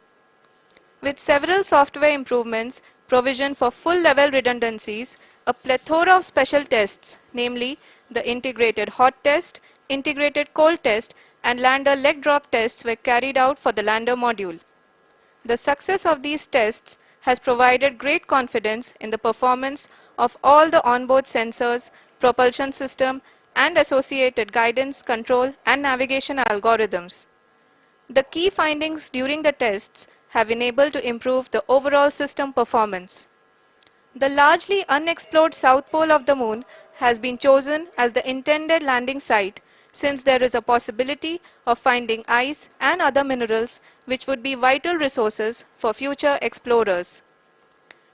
With several software improvements, provision for full-level redundancies, a plethora of special tests, namely the integrated hot test, integrated cold test, and lander leg drop tests were carried out for the lander module. The success of these tests has provided great confidence in the performance of all the onboard sensors, propulsion system, and associated guidance, control, and navigation algorithms. The key findings during the tests have enabled to improve the overall system performance. The largely unexplored south pole of the moon has been chosen as the intended landing site since there is a possibility of finding ice and other minerals which would be vital resources for future explorers.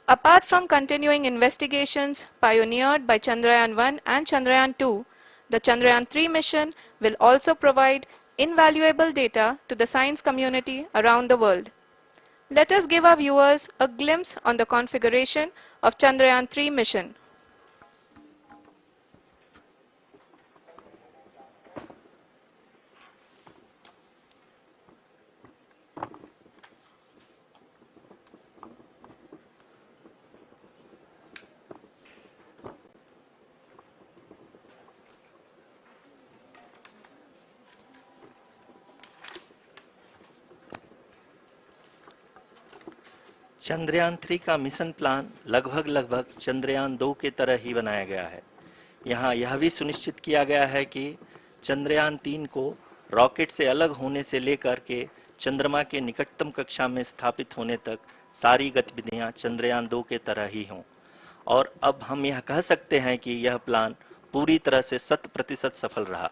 Apart from continuing investigations pioneered by Chandrayaan-1 and Chandrayaan-2, the Chandrayaan-3 mission will also provide invaluable data to the science community around the world. Let us give our viewers a glimpse on the configuration of Chandrayaan-3 mission. Chandrayaan 3 का mission plan लगभग चंद्रयान 2 के तरह ही बनाया गया है। यहाँ यह भी सुनिश्चित किया गया है कि चंद्रयान 3 को रॉकेट से अलग होने से लेकर के चंद्रमा के निकटतम कक्षा में स्थापित होने तक सारी गतिविधियां चंद्रयान 2 के तरह ही हों। और अब हम यह कह सकते हैं कि यह प्लान पूरी तरह से 100% सफल रहा।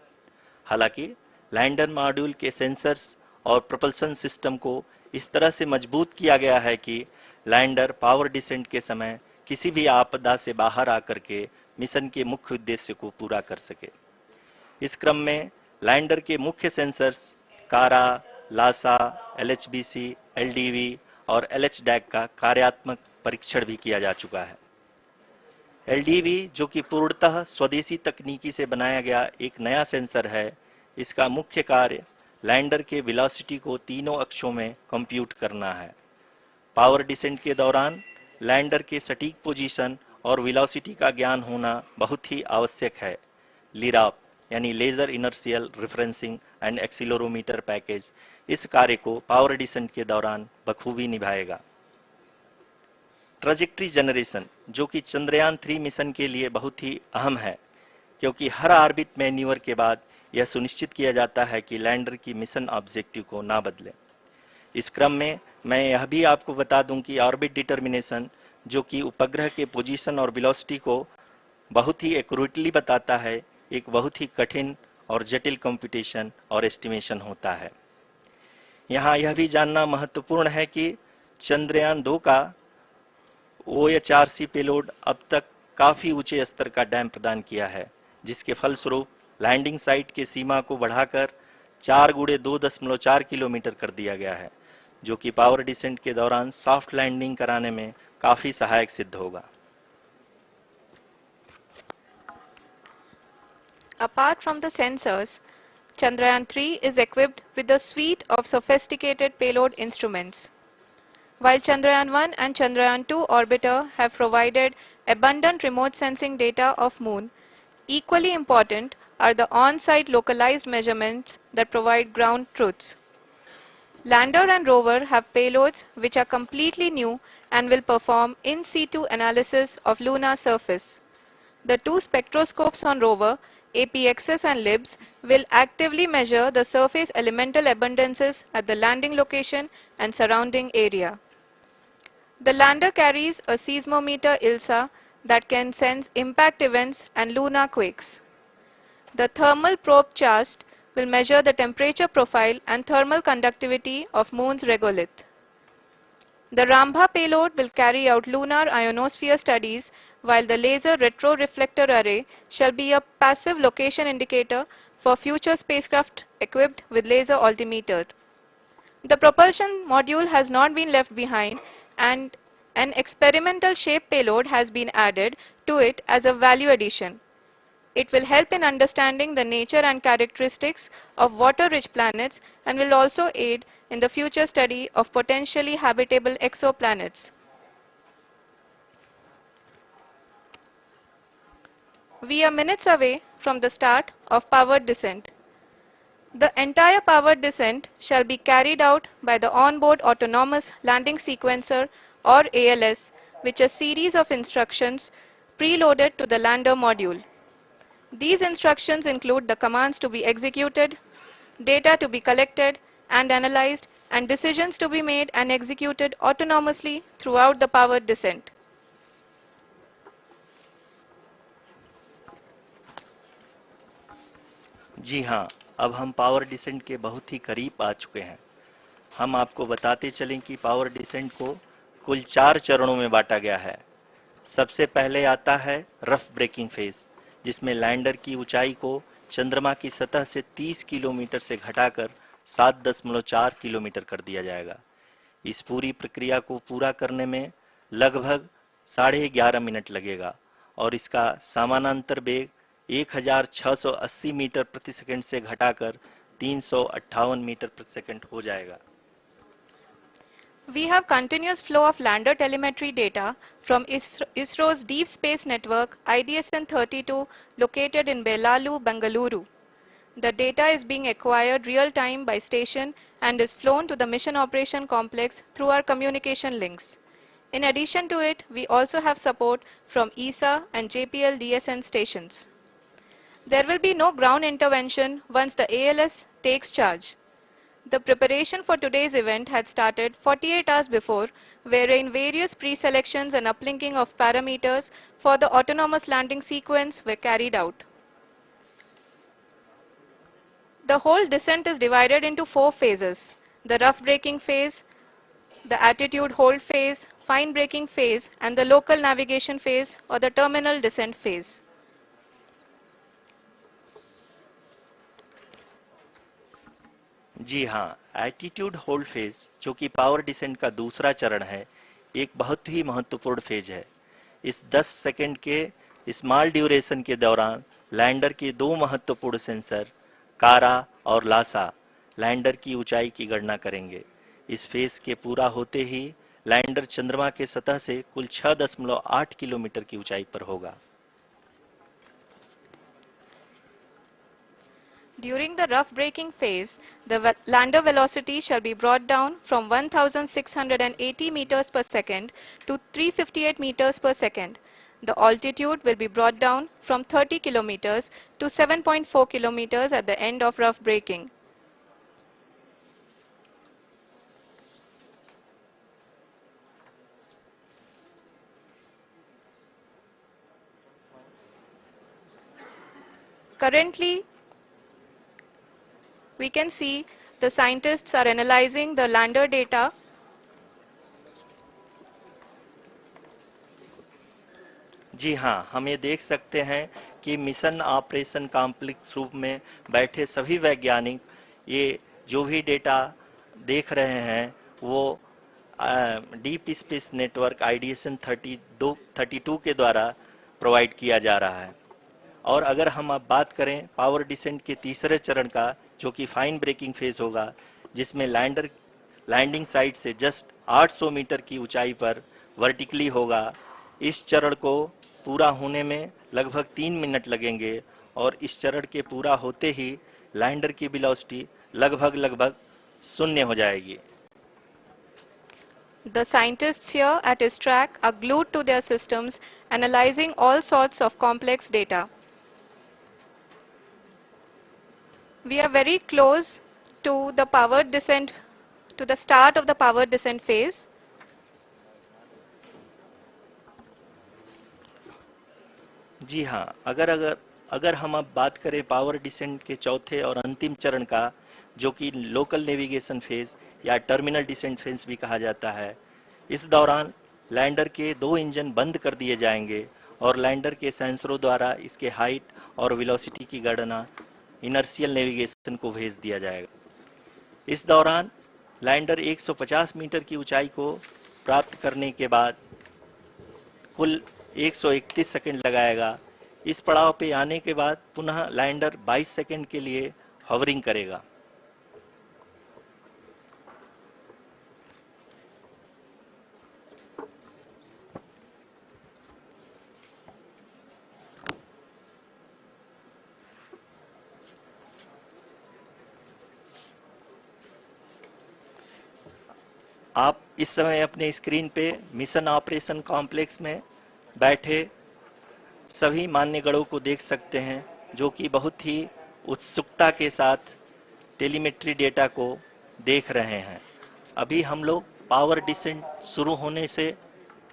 हालांकि लैंडर मॉड्यूल के सेंसर्स और प्रोपल्शन सिस्टम को इस तरह से मजबूत किया गया है कि लैंडर पावर डिसेंट के समय किसी भी आपदा से बाहर आकर के मिशन के मुख्य उद्देश्य को पूरा कर सके। इस क्रम में लैंडर के मुख्य सेंसर्स कारा, लासा, एलएचबीसी, एलडीवी और एलएचडैक का कार्यात्मक परीक्षण भी किया जा चुका है। एलडीवी, जो कि पूर्णतः स्वदेशी तकनीकी से बनाया गया एक नया सेंसर है, इसका मुख्य कार्य लैंडर के वेलोसिटी को तीनों अक्षों में कंप्यूट करना है। पावर डिसेंट के दौरान लैंडर के सटीक पोजीशन और वेलोसिटी का ज्ञान होना बहुत ही आवश्यक है। लिराप यानी laser inertial referencing and accelerometer package इस कार्य को पावर डिसेंट के दौरान बखूबी निभाएगा। ट्रैजेक्टरी जनरेशन, जो कि चंद्रयान 3 मिशन के लिए बहुत ही अहम है, क्योंकि हर ऑर्बिट मैन्यूवर के बाद यह सुनिश्चित किया जाता है कि लैंडर की मिशन ऑब्जेक्टिव को ना बदले। इस क्रम में मैं यह भी आपको बता दूं कि ऑर्बिट डिटर्मिनेशन, जो कि उपग्रह के पोजीशन और वेलोसिटी को बहुत ही एक्यूरेटली बताता है, एक बहुत ही कठिन और जटिल कंप्यूटेशन और एस्टिमेशन होता है। यहाँ यह भी जानना महत्वपूर्ण है कि चंद्रयान 2 का OHRC पेलोड अब तक काफी ऊंचे स्तर का डैम प्रदान किया है, जिसके फलस्वरूप लैंडिंग साइट के सीमा को बढ़ाकर 4x2.4 किलोमीटर कर दिया गया है, जो कि पावर डिसेंट के दौरान सॉफ्ट लैंडिंग कराने में काफी सहायक सिद्ध होगा। Apart from the sensors, Chandrayaan-3 is equipped with a suite of sophisticated payload instruments. While Chandrayaan-1 and Chandrayaan-2 orbiter have provided abundant remote sensing data of Moon, equally important are the on-site localized measurements that provide ground truths. Lander and rover have payloads which are completely new and will perform in situ analysis of lunar surface. The two spectroscopes on rover, APXS and LIBS, will actively measure the surface elemental abundances at the landing location and surrounding area. The lander carries a seismometer ILSA that can sense impact events and lunar quakes. The thermal probe CHAST will measure the temperature profile and thermal conductivity of Moon's regolith. The Rambha payload will carry out lunar ionosphere studies, while the laser retroreflector array shall be a passive location indicator for future spacecraft equipped with laser altimeter. The propulsion module has not been left behind, and an experimental shape payload has been added to it as a value addition. It will help in understanding the nature and characteristics of water-rich planets and will also aid in the future study of potentially habitable exoplanets. We are minutes away from the start of powered descent. The entire powered descent shall be carried out by the onboard autonomous landing sequencer, or ALS, which is a series of instructions preloaded to the lander module. These instructions include the commands to be executed, data to be collected and analyzed, and decisions to be made and executed autonomously throughout the powered descent. जी हाँ, अब हम power descent के बहुत ही करीब आ चुके हैं। हम आपको बताते चलें कि पावर डिसेंट को कुल 4 चरणों में बांटा गया है। सबसे पहले आता है रफ ब्रेकिंग फेज, जिसमें लैंडर की ऊंचाई को चंद्रमा की सतह से 30 किलोमीटर से घटाकर 7.4 किलोमीटर कर दिया जाएगा। इस पूरी प्रक्रिया को पूरा करने में लगभग 11.5 मिनट लगेगा और इसका समानांतर वेग 1680 मीटर प्रति सेकंड से घटाकर 358 मीटर प्रति सेकंड हो जाएगा। We have continuous flow of lander telemetry data from ISRO's Deep Space Network IDSN-32 located in Belalu, Bengaluru. The data is being acquired real-time by station and is flown to the Mission Operation Complex through our communication links. In addition to it, we also have support from ESA and JPL DSN stations. There will be no ground intervention once the ALS takes charge. The preparation for today's event had started 48 hours before, wherein various pre-selections and uplinking of parameters for the autonomous landing sequence were carried out. The whole descent is divided into 4 phases: the rough braking phase, the attitude hold phase, fine braking phase, and the local navigation phase or the terminal descent phase. जी हाँ, attitude hold phase जो कि power descent का दूसरा चरण है, एक बहुत ही महत्वपूर्ण फेज है। इस 10 सेकंड के स्मॉल ड्यूरेशन के दौरान लैंडर के 2 महत्वपूर्ण सेंसर कारा और लासा लैंडर की ऊंचाई की गणना करेंगे। इस फेज के पूरा होते ही लैंडर चंद्रमा के सतह से कुल 6.8 किलोमीटर की ऊंचाई पर होगा। During the rough braking phase, the lander velocity shall be brought down from 1680 meters per second to 358 meters per second. The altitude will be brought down from 30 kilometers to 7.4 kilometers at the end of rough braking. Currently, we can see the scientists are analyzing the lander data. जी हाँ, हम ये देख सकते हैं कि mission operation complex रूप में बैठे सभी वैज्ञानिक ये जो भी डेटा देख रहे हैं वो डीप स्पेस नेटवर्क IDSN 32 के द्वारा प्रोवाइड किया जा रहा है। और अगर हम अब बात करें पावर डिसेंट के तीसरे चरण का, जो कि फाइन ब्रेकिंग फेज होगा, जिसमें लैंडिंग साइट से जस्ट 800 मीटर की ऊंचाई पर वर्टिकली होगा। इस चरण को पूरा होने में लगभग 3 मिनट लगेंगे और इस चरण के पूरा होते ही लैंडर की वेलोसिटी लगभग शून्य हो जाएगी। The scientists here at ISRO are glued to their systems, analyzing all sorts of complex data. We are very close to the powered descent, to the start of the powered descent phase. जी हाँ, अगर हम अब बात करें power descent के चौथे और अंतिम चरण का, जो कि लोकल नेविगेशन फेज या टर्मिनल डिसेंट फेज भी कहा जाता है, इस दौरान लैंडर के 2 इंजन बंद कर दिए जाएंगे और लैंडर के सेंसरों द्वारा इसके हाइट और वेलोसिटी की गणना इनर्शियल नेविगेशन को भेज दिया जाएगा। इस दौरान लैंडर 150 मीटर की ऊंचाई को प्राप्त करने के बाद कुल 131 सेकंड लगाएगा। इस पड़ाव पे आने के बाद पुनः लैंडर 22 सेकंड के लिए हवरिंग करेगा। आप इस समय अपने स्क्रीन पे मिशन ऑपरेशन कॉम्प्लेक्स में बैठे सभी मान्यगणों को देख सकते हैं, जो कि बहुत ही उत्सुकता के साथ टेलीमेट्री डेटा को देख रहे हैं। अभी हम लोग पावर डिसेंट शुरू होने से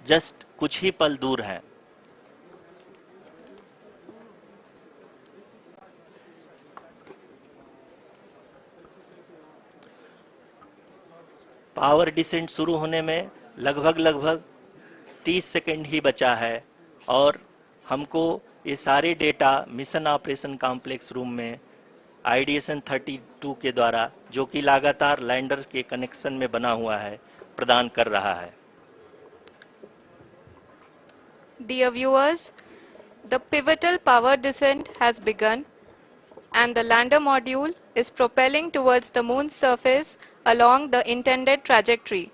जस्ट कुछ ही पल दूर हैं। पावर डिसेंट शुरू होने में लगभग 30 सेकंड ही बचा है और हमको ये सारे data mission operation complex room में IDSN 32 के द्वारा, जो कि लगातार लैंडर के कनेक्शन में बना हुआ है, प्रदान कर रहा है। Dear viewers, the pivotal power descent has begun and the lander module is propelling towards the moon's surface along the intended trajectory.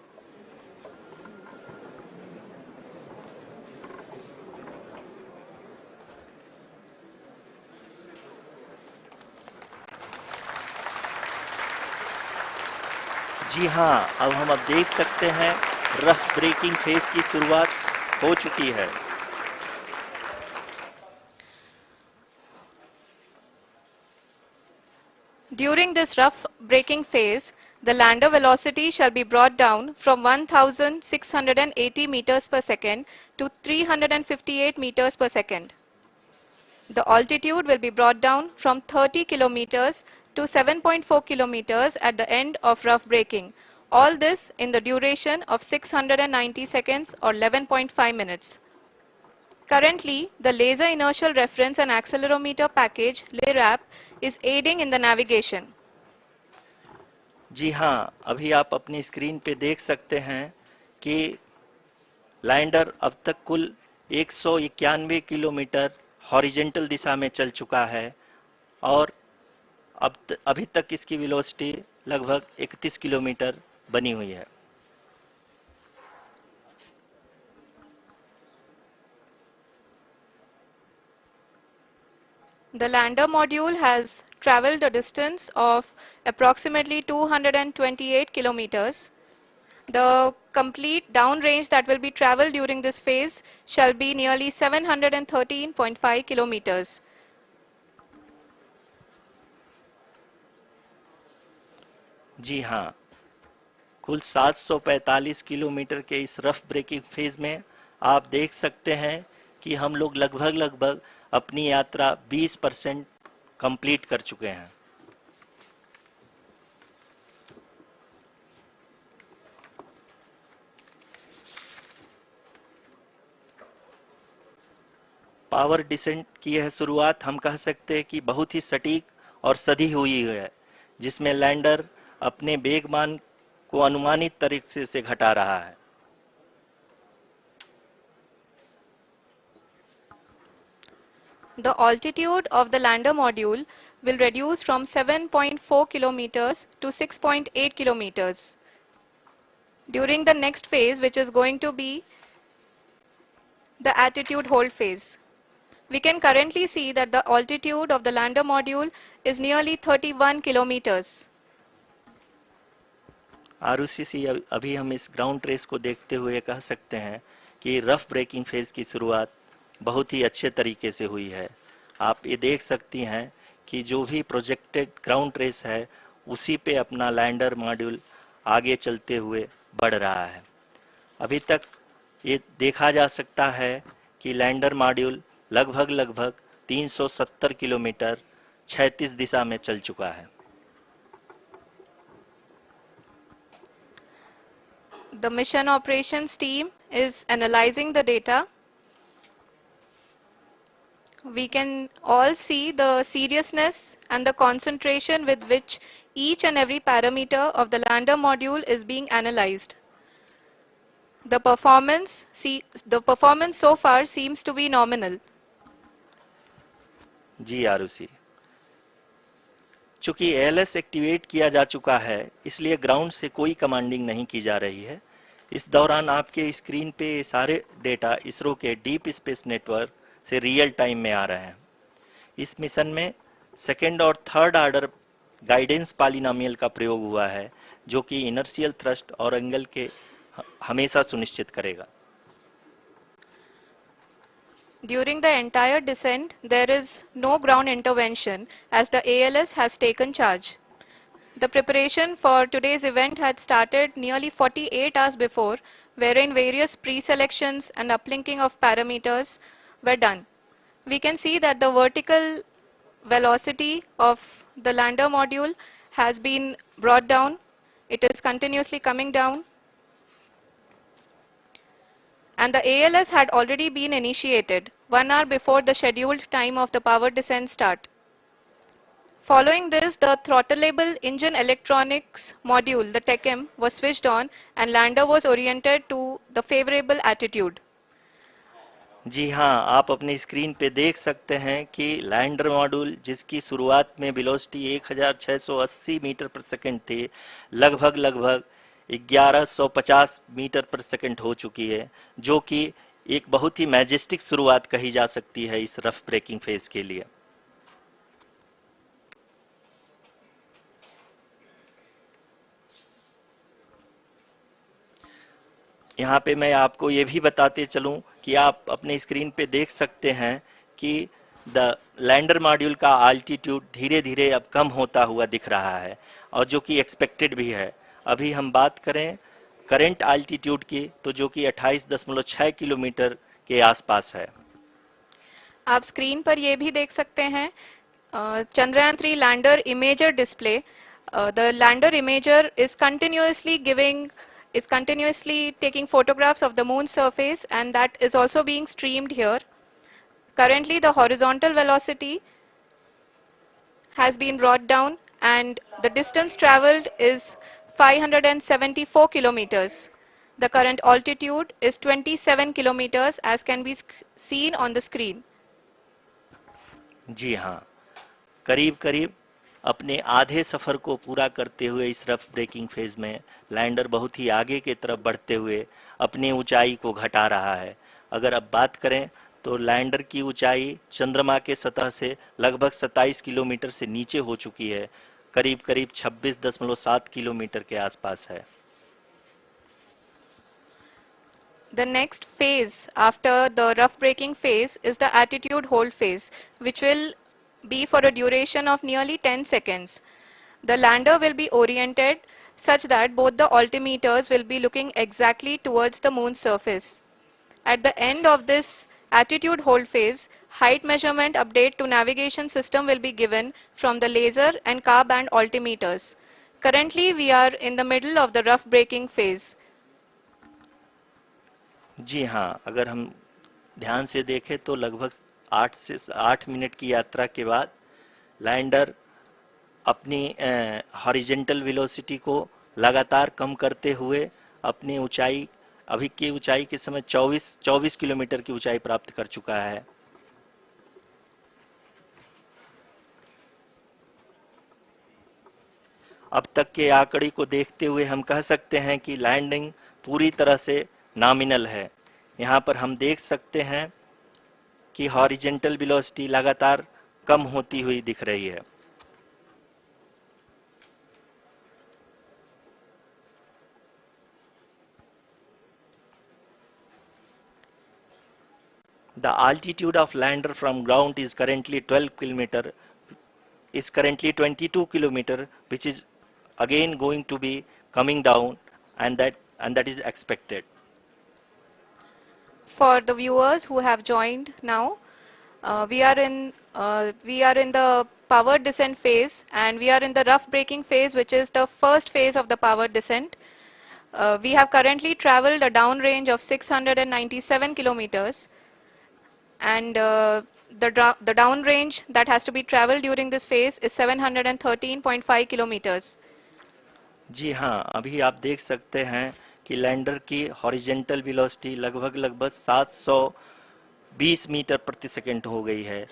जी हाँ, अब देख सकते हैं रफ ब्रेकिंग फेज की शुरुआत हो चुकी है। During this rough braking phase, the lander velocity shall be brought down from 1680 meters per second to 358 meters per second. The altitude will be brought down from 30 kilometers to 7.4 kilometers at the end of rough braking. All this in the duration of 690 seconds or 11.5 minutes. Currently, the Laser Inertial Reference and Accelerometer package (LIRAP) is aiding in the navigation. जी हाँ, अभी आप अपनी screen पे देख सकते हैं कि lander अब तक कुल 191 किलोमीटर हॉरिजेंटल दिशा में चल चुका है और अभी तक इसकी वेलोसिटी लगभग 31 किलोमीटर बनी हुई है। The lander module has traveled a distance of approximately 228 kilometers. The complete downrange that will be traveled during this phase shall be nearly 713.5 kilometers. जी हाँ, कुल 745 किलोमीटर के इस रफ ब्रेकिंग फेज में आप देख सकते हैं कि हम लोग लगभग अपनी यात्रा 20% कंप्लीट कर चुके हैं। पावर डिसेंट की यह शुरुआत हम कह सकते हैं कि बहुत ही सटीक और सधी हुई है, जिसमें लैंडर अपने वेगमान को अनुमानित तरीके से घटा रहा है। The altitude of the lander module will reduce from 7.4 kilometers to 6.8 kilometers. During the next phase, which is going to be the attitude hold phase. We can currently see that the altitude of the lander module is nearly 31 kilometers. Arushi, अभी हम इस ground trace को देखते हुए कह सकते हैं कि रफ ब्रेकिंग फेज की शुरुआत बहुत ही अच्छे तरीके से हुई है। आप ये देख सकती हैं कि जो भी प्रोजेक्टेड ग्राउंड ट्रेस है उसी पे अपना लैंडर मॉड्यूल आगे चलते हुए बढ़ रहा है। अभी तक ये देखा जा सकता है कि लैंडर मॉड्यूल लगभग 370 किलोमीटर 36 दिशा में चल चुका है। The mission operations team is analyzing the data. We can all see the seriousness and the concentration with which each and every parameter of the lander module is being analyzed. The performance so far seems to be nominal. जी आरुषि, चूंकि ALS activate किया जा चुका है इसलिए ground से कोई commanding नहीं की जा रही है। इस दौरान आपके स्क्रीन पे सारे डेटा इसरो के डीप स्पेस नेटवर्क से रियल टाइम में आ रहे हैं। इस मिशन में सेकेंड और थर्ड ऑर्डर गाइडेंस पॉलिनोमियल का प्रयोग हुआ है, जो कि इनर्शियल थ्रस्ट और एंगल के हमेशा सुनिश्चित करेगा। During the entire descent, there is no ground intervention as the ALS has taken charge. The preparation for today's event had started nearly 48 hours before, wherein various pre-selections and uplinking of parameters were done. We can see that the vertical velocity of the lander module has been brought down. It is continuously coming down. And the ALS had already been initiated 1 hour before the scheduled time of the power descent start. Following this, the throttleable engine electronics module, the TECM, was switched on and lander was oriented to the favorable attitude. जी हाँ, आप अपनी screen पे देख सकते हैं कि lander module जिसकी शुरुआत में वेलोसिटी 1680 मीटर पर सेकंड थी, लगभग लगभग 1150 मीटर पर सेकंड हो चुकी है, जो कि एक बहुत ही मैजेस्टिक शुरुआत कही जा सकती है इस रफ ब्रेकिंग फेज के लिए। यहाँ पे मैं आपको ये भी बताते चलूं कि आप अपने स्क्रीन पे देख सकते हैं कि द लैंडर मॉड्यूल का आल्टीट्यूड धीरे धीरे अब कम होता हुआ दिख रहा है, और जो कि एक्सपेक्टेड भी है। अभी हम बात करें करंट आल्टीट्यूड की, तो जो कि 28.6 किलोमीटर के आसपास है। आप स्क्रीन पर ये भी देख सकते हैं Chandrayaan-3 lander imager display. The lander imager is continuously taking photographs of the moon's surface, and that is also being streamed here. Currently, the horizontal velocity has been brought down, and the distance traveled is 574 kilometers. The current altitude is 27 kilometers, as can be seen on the screen. जी हाँ, करीब करीब अपने आधे सफर को पूरा करते हुए इस रफ ब्रेकिंग फेज में लैंडर बहुत ही आगे की तरफ बढ़ते हुए अपनी ऊंचाई को घटा रहा है। अगर अब बात करें तो लैंडर की ऊंचाई चंद्रमा के सतह से लगभग 27 किलोमीटर से नीचे हो चुकी है, करीब करीब 26.7 किलोमीटर के आसपास है। The next phase after the rough braking phase is the attitude hold phase, which will be for a duration of nearly 10 seconds. The lander will be oriented such that both the altimeters will be looking exactly towards the moon's surface. At the end of this attitude hold phase, height measurement update to navigation system will be given from the laser and car band altimeters. Currently, we are in the middle of the rough braking phase. जी हाँ, अगर हम ध्यान से देखें तो लगभग 8 minute की यात्रा के बाद लैंडर अपनी हॉरिजेंटल वेलोसिटी को लगातार कम करते हुए अपनी ऊंचाई, अभी की ऊंचाई के समय 24 किलोमीटर की ऊंचाई प्राप्त कर चुका है। अब तक के आंकड़े को देखते हुए हम कह सकते हैं कि लैंडिंग पूरी तरह से नॉमिनल है। यहाँ पर हम देख सकते हैं कि हॉरिजेंटल वेलोसिटी लगातार कम होती हुई दिख रही है। The altitude of lander from ground is currently 22 kilometer, which is again going to be coming down, and that is expected. For the viewers who have joined now, we are in the power descent phase, and we are in the rough braking phase, which is the first phase of the power descent. We have currently traveled a downrange of 697 kilometers, and the downrange that has to be traveled during this phase is 713.5 kilometers. जी हाँ, अभी आप देख सकते हैं कि lander की horizontal velocity लगभग लगभग 720 मीटर प्रति सेकंड हो गई है।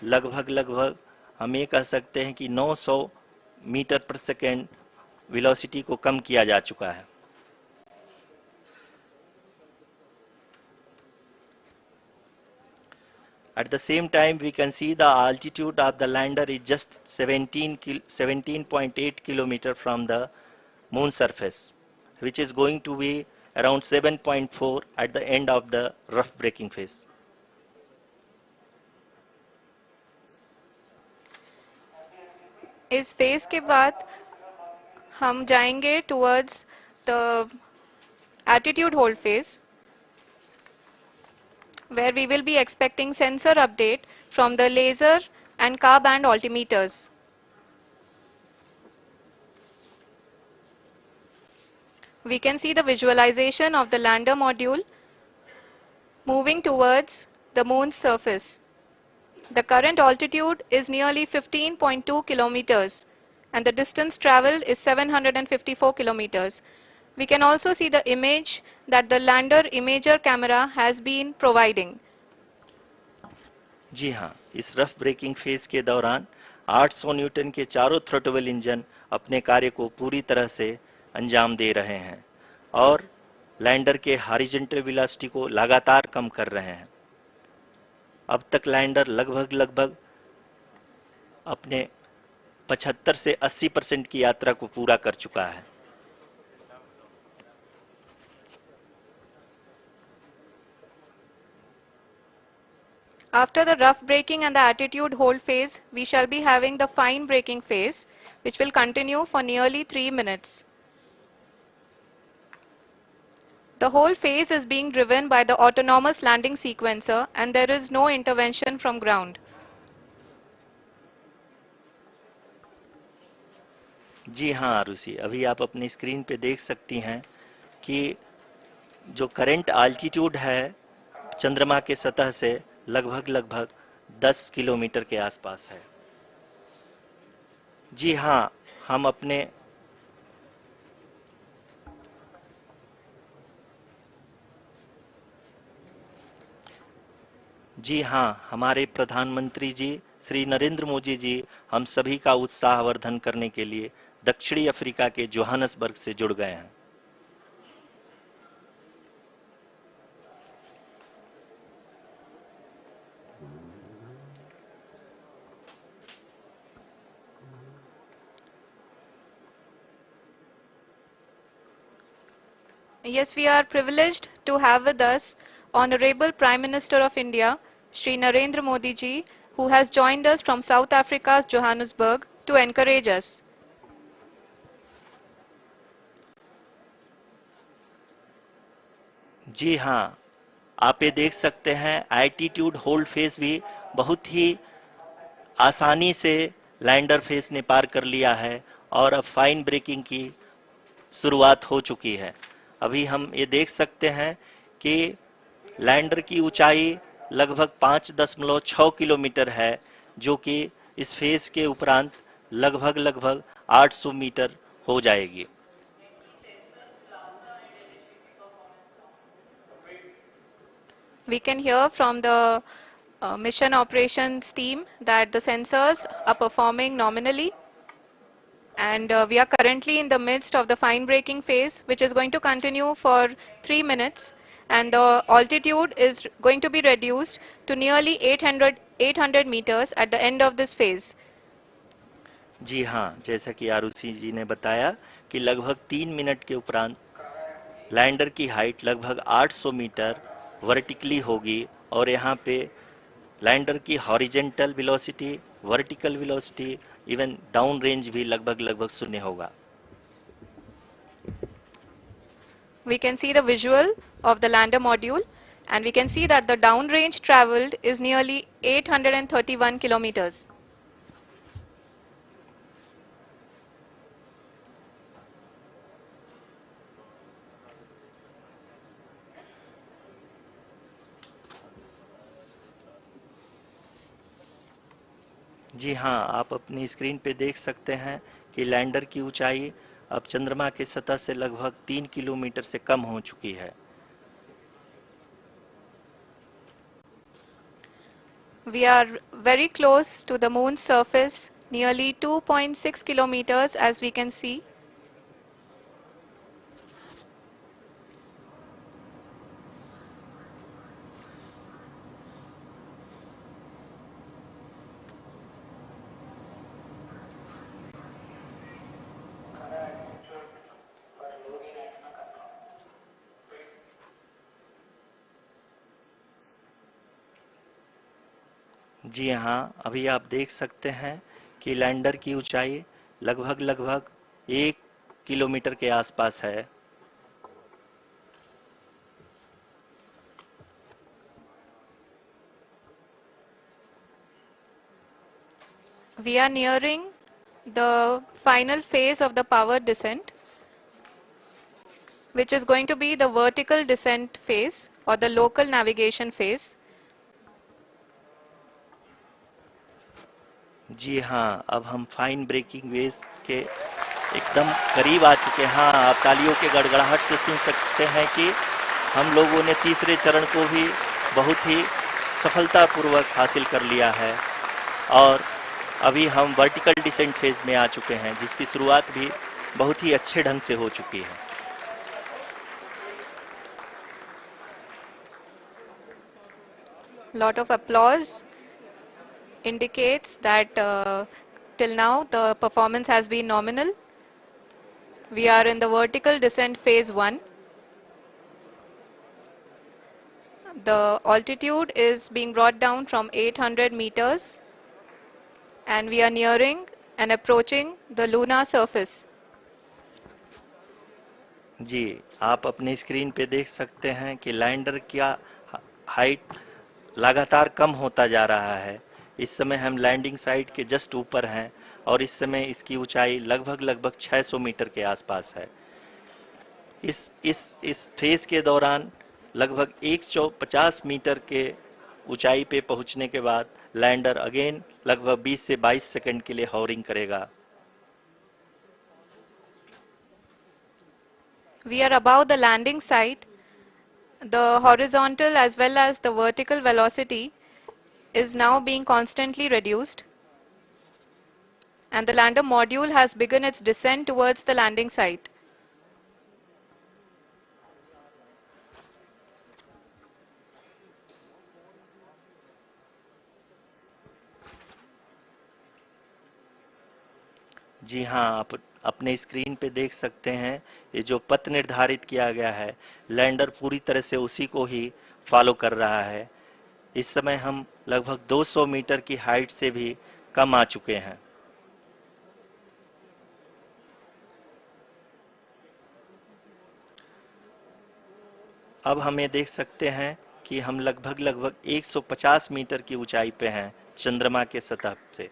लगभग लगभग हम ये कह सकते हैं कि 900 मीटर प्रति सेकंड वेलोसिटी को कम किया जा चुका है। At the same time, we can see the altitude of the lander is just 17.8 kilometer from the moon surface, which is going to be around 7.4 at the end of the rough braking phase. इस phase के बाद हम जाएंगे towards the attitude hold phase, where we will be expecting sensor update from the laser and car band altimeters. We can see the visualization of the lander module moving towards the moon's surface. The current altitude is nearly 15.2 kilometers, and the distance traveled is 754 kilometers. We can also see the image that the lander imager camera has been providing. जी हाँ, इस rough breaking phase के दौरान 800 Newton के चारों throttle engine अपने कार्य को पूरी तरह से अंजाम दे रहे हैं और लैंडर के हॉरिजॉन्टल वेलोसिटी को लगातार कम कर रहे हैं। अब तक लैंडर लगभग अपने 75 से 80% की यात्रा को पूरा कर चुका है। After the rough braking and the attitude hold phase, we shall be having the fine braking phase, which will continue for nearly 3 minutes. The whole phase is being driven by the autonomous landing sequencer and there is no intervention from ground. जी हाँ आरुषि, अभी आप अपनी screen पे देख सकती हैं कि जो करंट आल्टीट्यूड है चंद्रमा के सतह से लगभग 10 किलोमीटर के आसपास है। जी हाँ, हम अपने जी हाँ, हमारे प्रधानमंत्री जी श्री नरेंद्र मोदी जी हम सभी का उत्साहवर्धन करने के लिए दक्षिणी अफ्रीका के जोहानसबर्ग से जुड़ गए हैं। Yes, we are privileged to have with us Honorable Prime Minister of India, Shri Narendra Modi ji, who has joined us from South Africa's Johannesburg to encourage us. जी हाँ, आप ये देख सकते हैं एल्टीट्यूड होल्ड फेज भी बहुत ही आसानी से लैंडर फेज ने पार कर लिया है और अब फाइन ब्रेकिंग की शुरुआत हो चुकी है। अभी हम ये देख सकते हैं कि लैंडर की ऊंचाई लगभग 5.6 किलोमीटर है, जो कि इस फेज के उपरांत लगभग 800 मीटर हो जाएगी। We can hear from the mission operations team that the sensors are performing nominally. And we are currently in the midst of the fine braking phase, which is going to continue for 3 minutes. And the altitude is going to be reduced to nearly 800 meters at the end of this phase. जी हाँ, जैसा कि आरुषि जी ने बताया कि लगभग 3 minute के उपरांत lander की हाइट लगभग 800 मीटर वर्टिकली होगी और यहाँ पे लैंडर की horizontal velocity, vertical velocity, even down range भी लगभग शून्य होगा। We can see the visual of the lander module and we can see that the down range traveled is nearly 831 kilometers. जी हाँ, आप अपनी स्क्रीन पे देख सकते हैं कि लैंडर की ऊंचाई अब चंद्रमा की सतह से लगभग 3 किलोमीटर से कम हो चुकी है। We are very close to the moon's surface, nearly 2.6 kilometers as we can see. जी हाँ, अभी आप देख सकते हैं कि लैंडर की ऊंचाई लगभग 1 किलोमीटर के आसपास है। We are nearing the final phase of the power descent, which is going to be the vertical descent phase or the local navigation phase. जी हाँ, अब हम फाइन ब्रेकिंग वेव के एकदम करीब आ चुके हैं। हाँ, आप तालियों के गड़गड़ाहट से सुन सकते हैं कि हम लोगों ने तीसरे चरण को भी बहुत ही सफलतापूर्वक हासिल कर लिया है और अभी हम वर्टिकल डिसेंट फेज में आ चुके हैं, जिसकी शुरुआत भी बहुत ही अच्छे ढंग से हो चुकी है। Lot of applause indicates that till now the performance has been nominal. We are in the vertical descent phase 1. The altitude is being brought down from 800 meters and we are nearing and approaching the lunar surface. जी, आप अपनी screen पे देख सकते हैं कि lander का height लगातार कम होता जा रहा है। इस समय हम लैंडिंग साइट के जस्ट ऊपर हैं और इस समय इसकी ऊंचाई लगभग 600 मीटर के आसपास है। इस फेज के दौरान लगभग 150 मीटर के ऊंचाई पे पहुंचने के बाद लैंडर अगेन लगभग 20 से 22 सेकंड के लिए हॉवरिंग करेगा। We are above the landing site. The horizontal as well as the vertical velocity is now being constantly reduced. And the lander module has begun its descent towards the landing site. जी हाँ, आप अपने screen पे देख सकते हैं ये जो पथ निर्धारित किया गया है, लैंडर पूरी तरह से उसी को ही फॉलो कर रहा है। इस समय हम लगभग 200 मीटर की हाइट से भी कम आ चुके हैं। अब हम ये देख सकते हैं कि हम लगभग 150 मीटर की ऊंचाई पे हैं चंद्रमा के सतह से।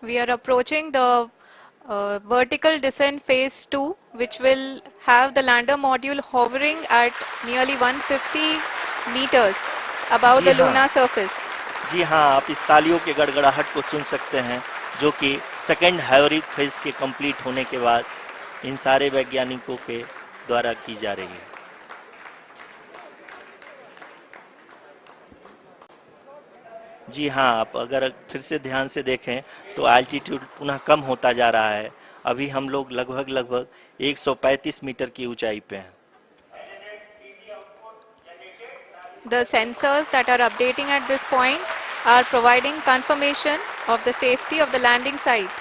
We are approaching the vertical descent phase 2, which will have the lander module hovering at nearly 150 meters above the lunar surface. जी हाँ, आप इस तालियों के गड़गड़ाहट को सुन सकते हैं, जो कि सेकेंड हाइवरिक फेज के कंप्लीट होने के बाद इन सारे वैज्ञानिकों के द्वारा की जा रही है। जी हाँ, आप अगर फिर से ध्यान से देखें तो एल्टीट्यूड पुनः कम होता जा रहा है। अभी हम लोग लगभग 135 मीटर की ऊंचाई पे हैं। The sensors that are updating at this point are providing confirmation of the safety of the landing site.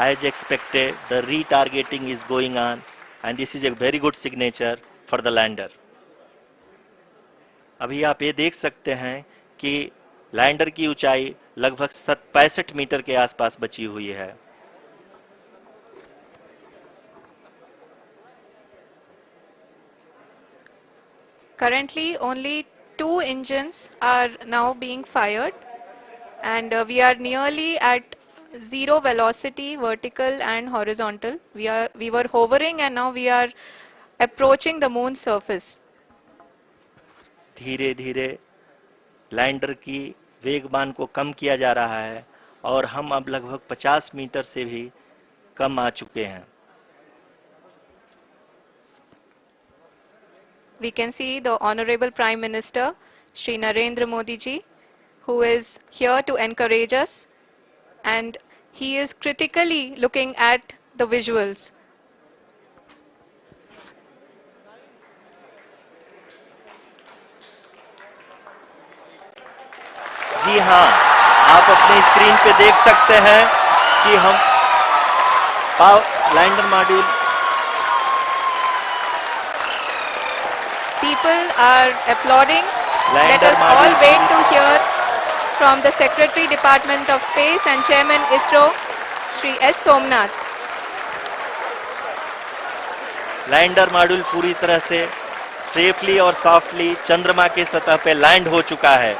As expected, the retargeting is going on and this is a very good signature for the lander. अभी आप ये देख सकते हैं कि lander की ऊंचाई लगभग 65 मीटर के आसपास बची हुई है। Currently, only 2 engines are now being fired, and we are nearly at zero velocity, vertical and horizontal. We were hovering, and now we are approaching the moon's surface. धीरे धीरे लैंडर की वेगमान को कम किया जा रहा है और हम अब लगभग 50 मीटर से भी कम आ चुके हैं। We can see the Honorable Prime Minister, Shri Narendra Modi ji, who is here to encourage us, and he is critically looking at the visuals. जी हाँ, आप अपने स्क्रीन पे देख सकते हैं कि हम lander module People are applauding. Let us all wait to hear from the Secretary Department of Space and Chairman ISRO, Shri S. Somnath. Lander module पूरी तरह से सेफली और सॉफ्टली चंद्रमा के सतह पे लैंड हो चुका है।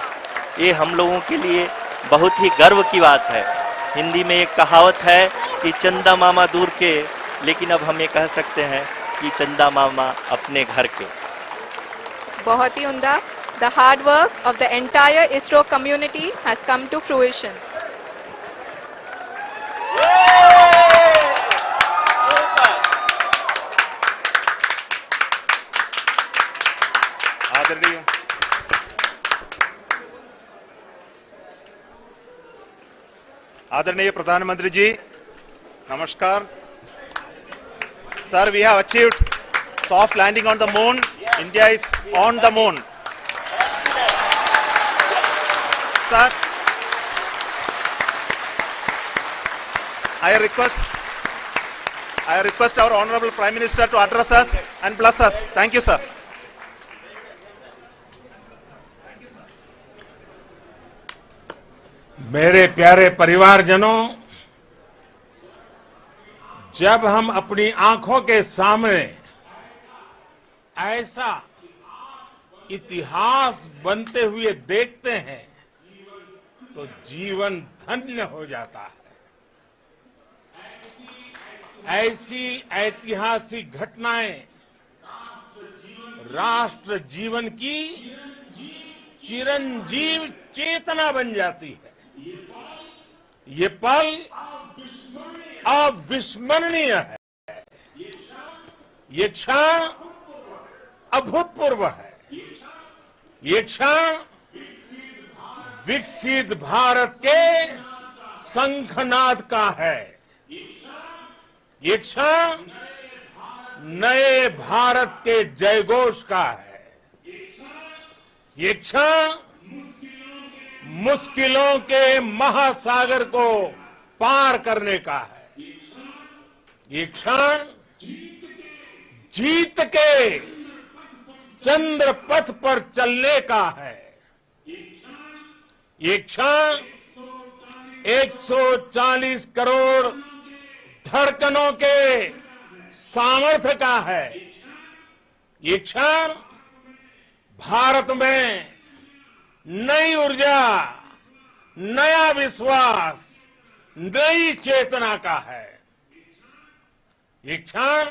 ये हम लोगों के लिए बहुत ही गर्व की बात है। हिंदी में एक कहावत है कि चंदा मामा दूर के, लेकिन अब हम ये कह सकते हैं कि चंदा मामा अपने घर के। बहुत ही उम्दा. The hard work of the entire ISRO community has come to fruition. आदरणीय आदरणीय प्रधानमंत्री जी, नमस्कार. Sir, we have achieved soft landing on the moon. India is on the moon. Sir, I request our Honorable Prime Minister to address us and bless us. Thank you, sir. मेरे प्यारे परिवारजनों, जब हम अपनी आंखों के सामने ऐसा इतिहास बनते हुए देखते हैं तो जीवन धन्य हो जाता है. ऐसी ऐतिहासिक घटनाएं राष्ट्र जीवन की चिरंजीव चेतना बन जाती है. ये पल अविस्मरणीय है. ये क्षण अभूतपूर्व है. ये क्षण विकसित भारत के शंखनाद का है. ये क्षण नए भारत के जयघोष का है. ये क्षण मुश्किलों के महासागर को पार करने का है. ये क्षण जीत के चंद्र पथ पर चलने का है. ये क्षण 140 करोड़ धड़कनों के सामर्थ्य का है. ये क्षण भारत में नई ऊर्जा, नया विश्वास, नई चेतना का है. ये क्षण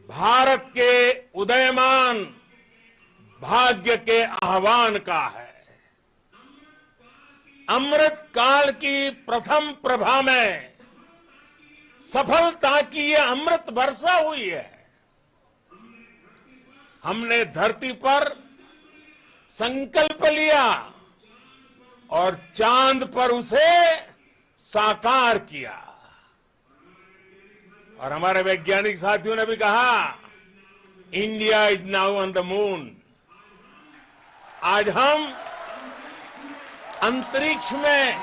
भारत के उदयमान भाग्य के आह्वान का है. अमृत काल की प्रथम प्रभा में सफलता की ये अमृत वर्षा हुई है. हमने धरती पर संकल्प लिया और चांद पर उसे साकार किया. और हमारे वैज्ञानिक साथियों ने भी कहा, India is now on the moon. आज हम अंतरिक्ष में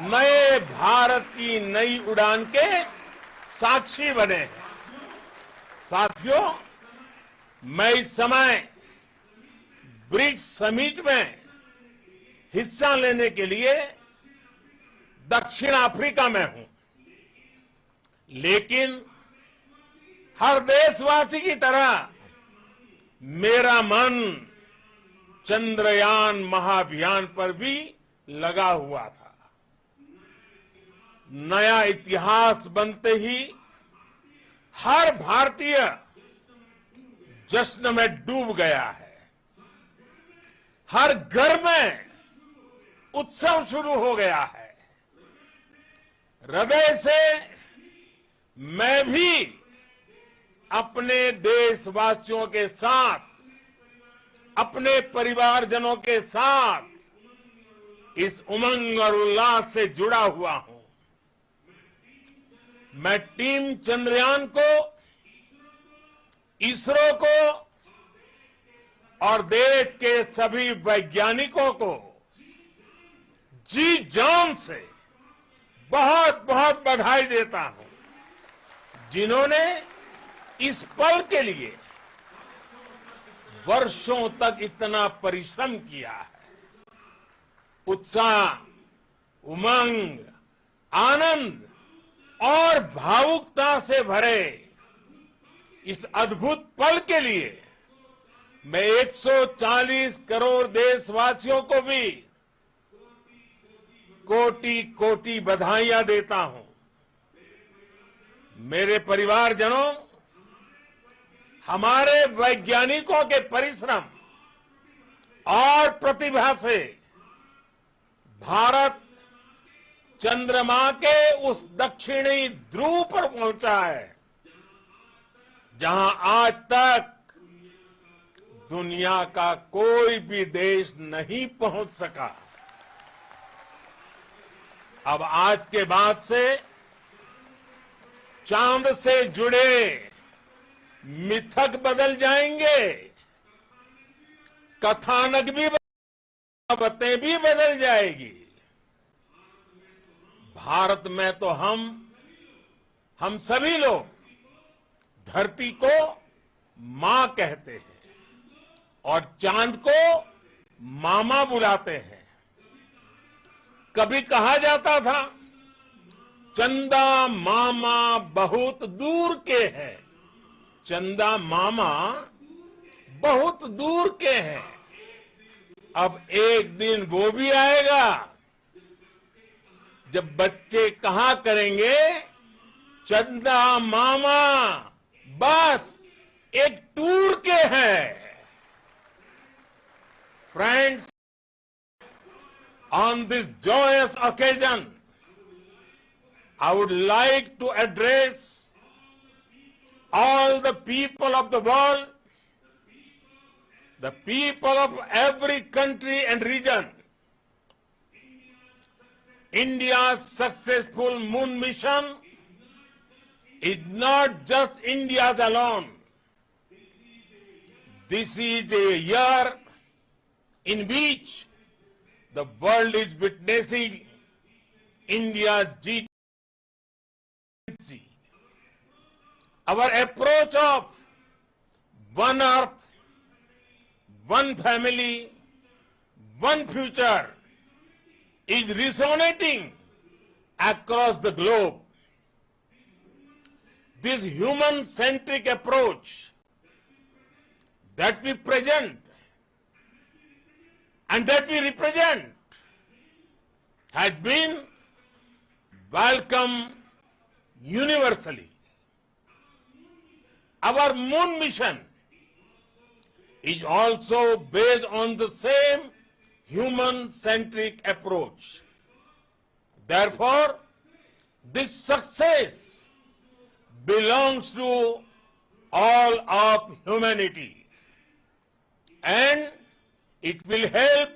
नए भारत की नई उड़ान के साक्षी बने हैं. साथियों, मैं इस समय ब्रिक्स समिट में हिस्सा लेने के लिए दक्षिण अफ्रीका में हूं. लेकिन हर देशवासी की तरह मेरा मन चंद्रयान महाअभियान पर भी लगा हुआ था. नया इतिहास बनते ही हर भारतीय जश्न में डूब गया है. हर घर में उत्सव शुरू हो गया है. हृदय से मैं भी अपने देशवासियों के साथ, अपने परिवारजनों के साथ इस उमंग और उल्लास से जुड़ा हुआ हूं. मैं टीम चंद्रयान को, इसरो को और देश के सभी वैज्ञानिकों को जी जान से बहुत बहुत बधाई देता हूं, जिन्होंने इस पल के लिए वर्षों तक इतना परिश्रम किया है. उत्साह, उमंग, आनंद और भावुकता से भरे इस अद्भुत पल के लिए मैं 140 करोड़ देशवासियों को भी कोटि कोटि बधाइयां देता हूं. मेरे परिवारजनों, हमारे वैज्ञानिकों के परिश्रम और प्रतिभा से भारत चंद्रमा के उस दक्षिणी ध्रुव पर पहुंचा है, जहां आज तक दुनिया का कोई भी देश नहीं पहुंच सका। अब आज के बाद से चांद से जुड़े मिथक बदल जाएंगे, कथानक भी, बातें भी बदल जाएगी। भारत में तो हम सभी लोग धरती को मां कहते हैं और चांद को मामा बुलाते हैं। कभी कहा जाता था चंदा मामा बहुत दूर के हैं, चंदा मामा बहुत दूर के हैं। अब एक दिन वो भी आएगा जब बच्चे कहा करेंगे चंदा मामा बस एक टूर के हैं। Friends, on this joyous occasion, I would like to address all the people of the world, the people of every country and region. India's successful moon mission is not just India's alone. This is a year in which the world is witnessing India's G20. Our approach of one earth, one family, one future is resonating across the globe. This human-centric approach that we present and that we represent has been welcomed universally. Our moon mission is also based on the same human-centric approach. Therefore, this success belongs to all of humanity, and it will help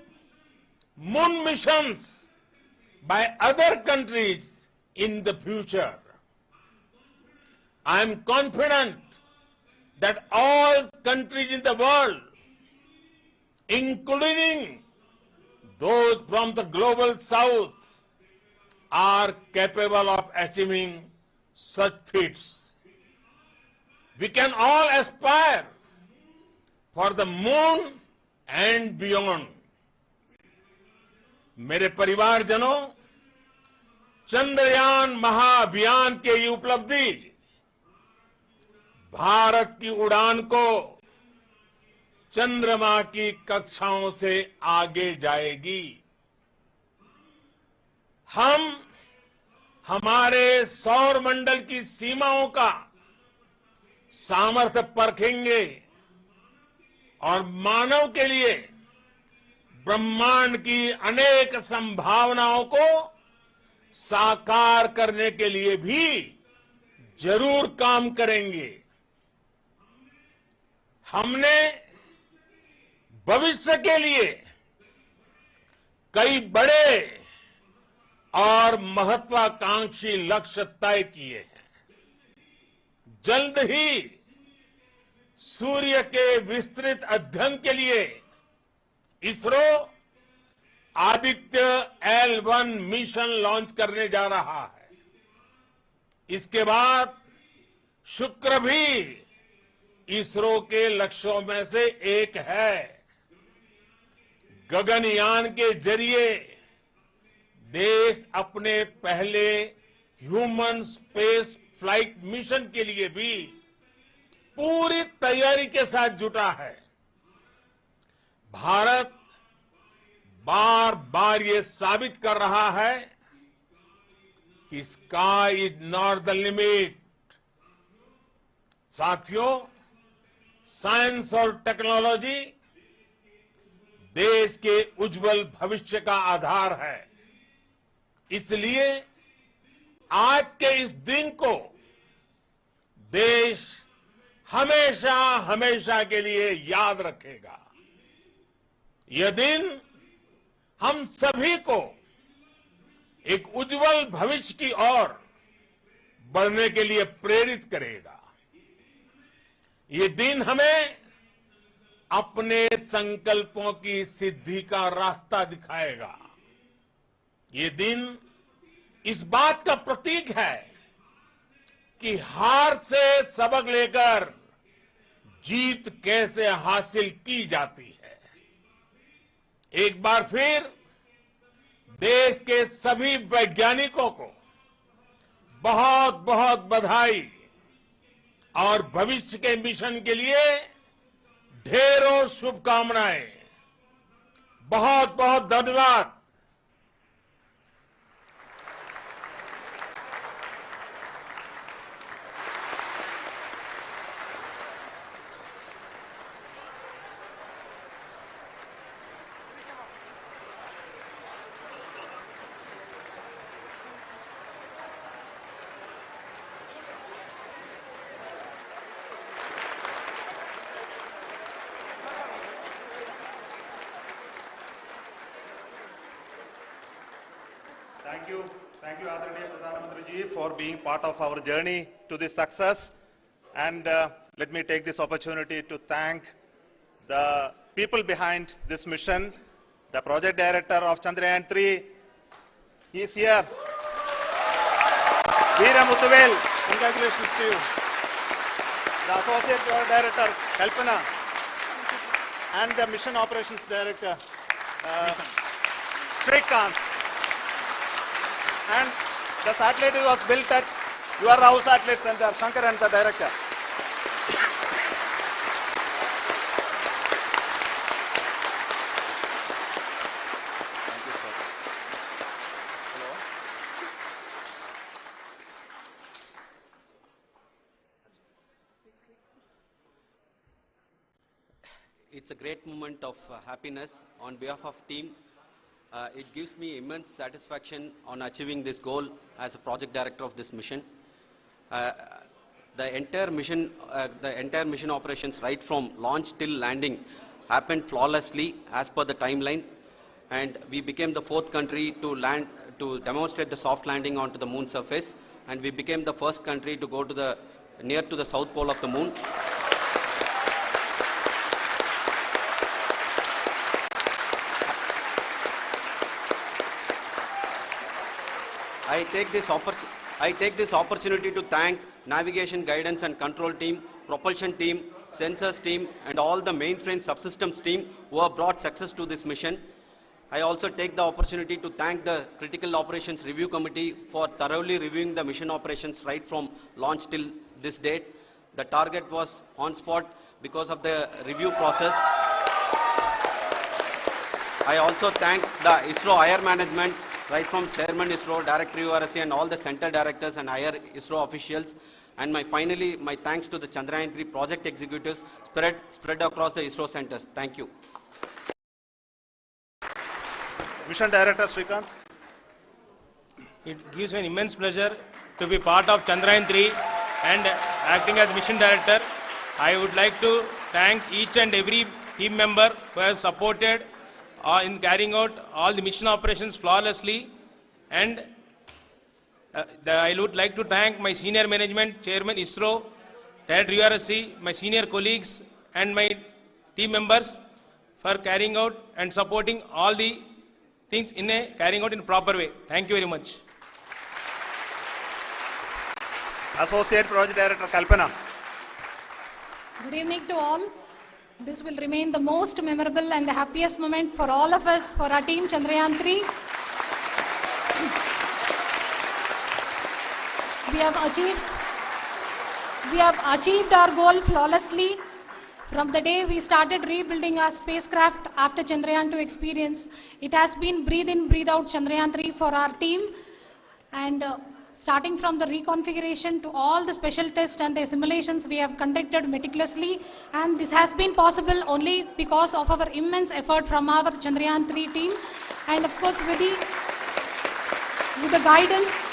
moon missions by other countries in the future. I am confident that all countries in the world, including those from the global south, are capable of achieving such feats. We can all aspire for the moon and beyond. मेरे परिवारजनों, चंद्रयान महाअभियान की ये उपलब्धि भारत की उड़ान को चंद्रमा की कक्षाओं से आगे जाएगी। हम हमारे सौर मंडल की सीमाओं का सामर्थ्य परखेंगे और मानव के लिए ब्रह्मांड की अनेक संभावनाओं को साकार करने के लिए भी जरूर काम करेंगे। हमने भविष्य के लिए कई बड़े और महत्वाकांक्षी लक्ष्य तय किए हैं। जल्द ही सूर्य के विस्तृत अध्ययन के लिए ISRO Aditya L1 mission launch करने जा रहा है। इसके बाद शुक्र भी इसरो के लक्ष्यों में से एक है। गगनयान के जरिए देश अपने पहले ह्यूमन स्पेस फ्लाइट मिशन के लिए भी पूरी तैयारी के साथ जुटा है। भारत बार बार ये साबित कर रहा है कि sky is not the limit. साथियों, साइंस और टेक्नोलॉजी देश के उज्जवल भविष्य का आधार है। इसलिए आज के इस दिन को देश हमेशा हमेशा के लिए याद रखेगा। यह दिन हम सभी को एक उज्जवल भविष्य की ओर बढ़ने के लिए प्रेरित करेगा। ये दिन हमें अपने संकल्पों की सिद्धि का रास्ता दिखाएगा। ये दिन इस बात का प्रतीक है कि हार से सबक लेकर जीत कैसे हासिल की जाती है। एक बार फिर देश के सभी वैज्ञानिकों को बहुत बहुत बधाई और भविष्य के मिशन के लिए ढेरों शुभकामनाएं। बहुत बहुत धन्यवाद। Thank you, Adranaya Pradhan Mantri ji, for being part of our journey to this success. And let me take this opportunity to thank the people behind this mission, the project director of Chandrayaan-3. He is here. Vikram, congratulations to you. The associate project director, Kalpana, and the mission operations director, Shrikant. And the satellite was built at your house satellite center, Shankar and the director. Thank you, sir. Hello. It's a great moment of happiness on behalf of team. It gives me immense satisfaction on achieving this goal as a project director of this mission. The entire mission operations, right from launch till landing, happened flawlessly as per the timeline, and we became the 4th country to demonstrate the soft landing onto the moon surface, and we became the first country to go to near to the south pole of the moon. I take this opportunity to thank navigation, guidance and control team, propulsion team, sensors team and all the mainframe subsystems team who have brought success to this mission. I also take the opportunity to thank the Critical Operations Review Committee for thoroughly reviewing the mission operations right from launch till this date. The target was on spot because of the review process. I also thank the ISRO higher management, right from Chairman ISRO, Director URSC and all the center directors and higher ISRO officials. And finally, my thanks to the Chandrayaan-3 project executives spread across the ISRO centers. Thank you. Mission Director Shrikant. It gives me an immense pleasure to be part of Chandrayaan-3 and acting as Mission Director. I would like to thank each and every team member who has supported in carrying out all the mission operations flawlessly, and I would like to thank my senior management, Chairman ISRO, Director URSC, my senior colleagues and my team members for carrying out and supporting all the things carrying out in a proper way. Thank you very much. Associate Project Director Kalpana. Good evening to all. This will remain the most memorable and the happiest moment for all of us, for our team Chandrayaan-3. We have achieved our goal flawlessly. From the day we started rebuilding our spacecraft after Chandrayaan-2 experience, it has been breathe in, breathe out Chandrayaan-3 for our team. And starting from the reconfiguration to all the special tests and the simulations we have conducted meticulously, and this has been possible only because of our immense effort from our Chandrayaan-3 team, and of course with the guidance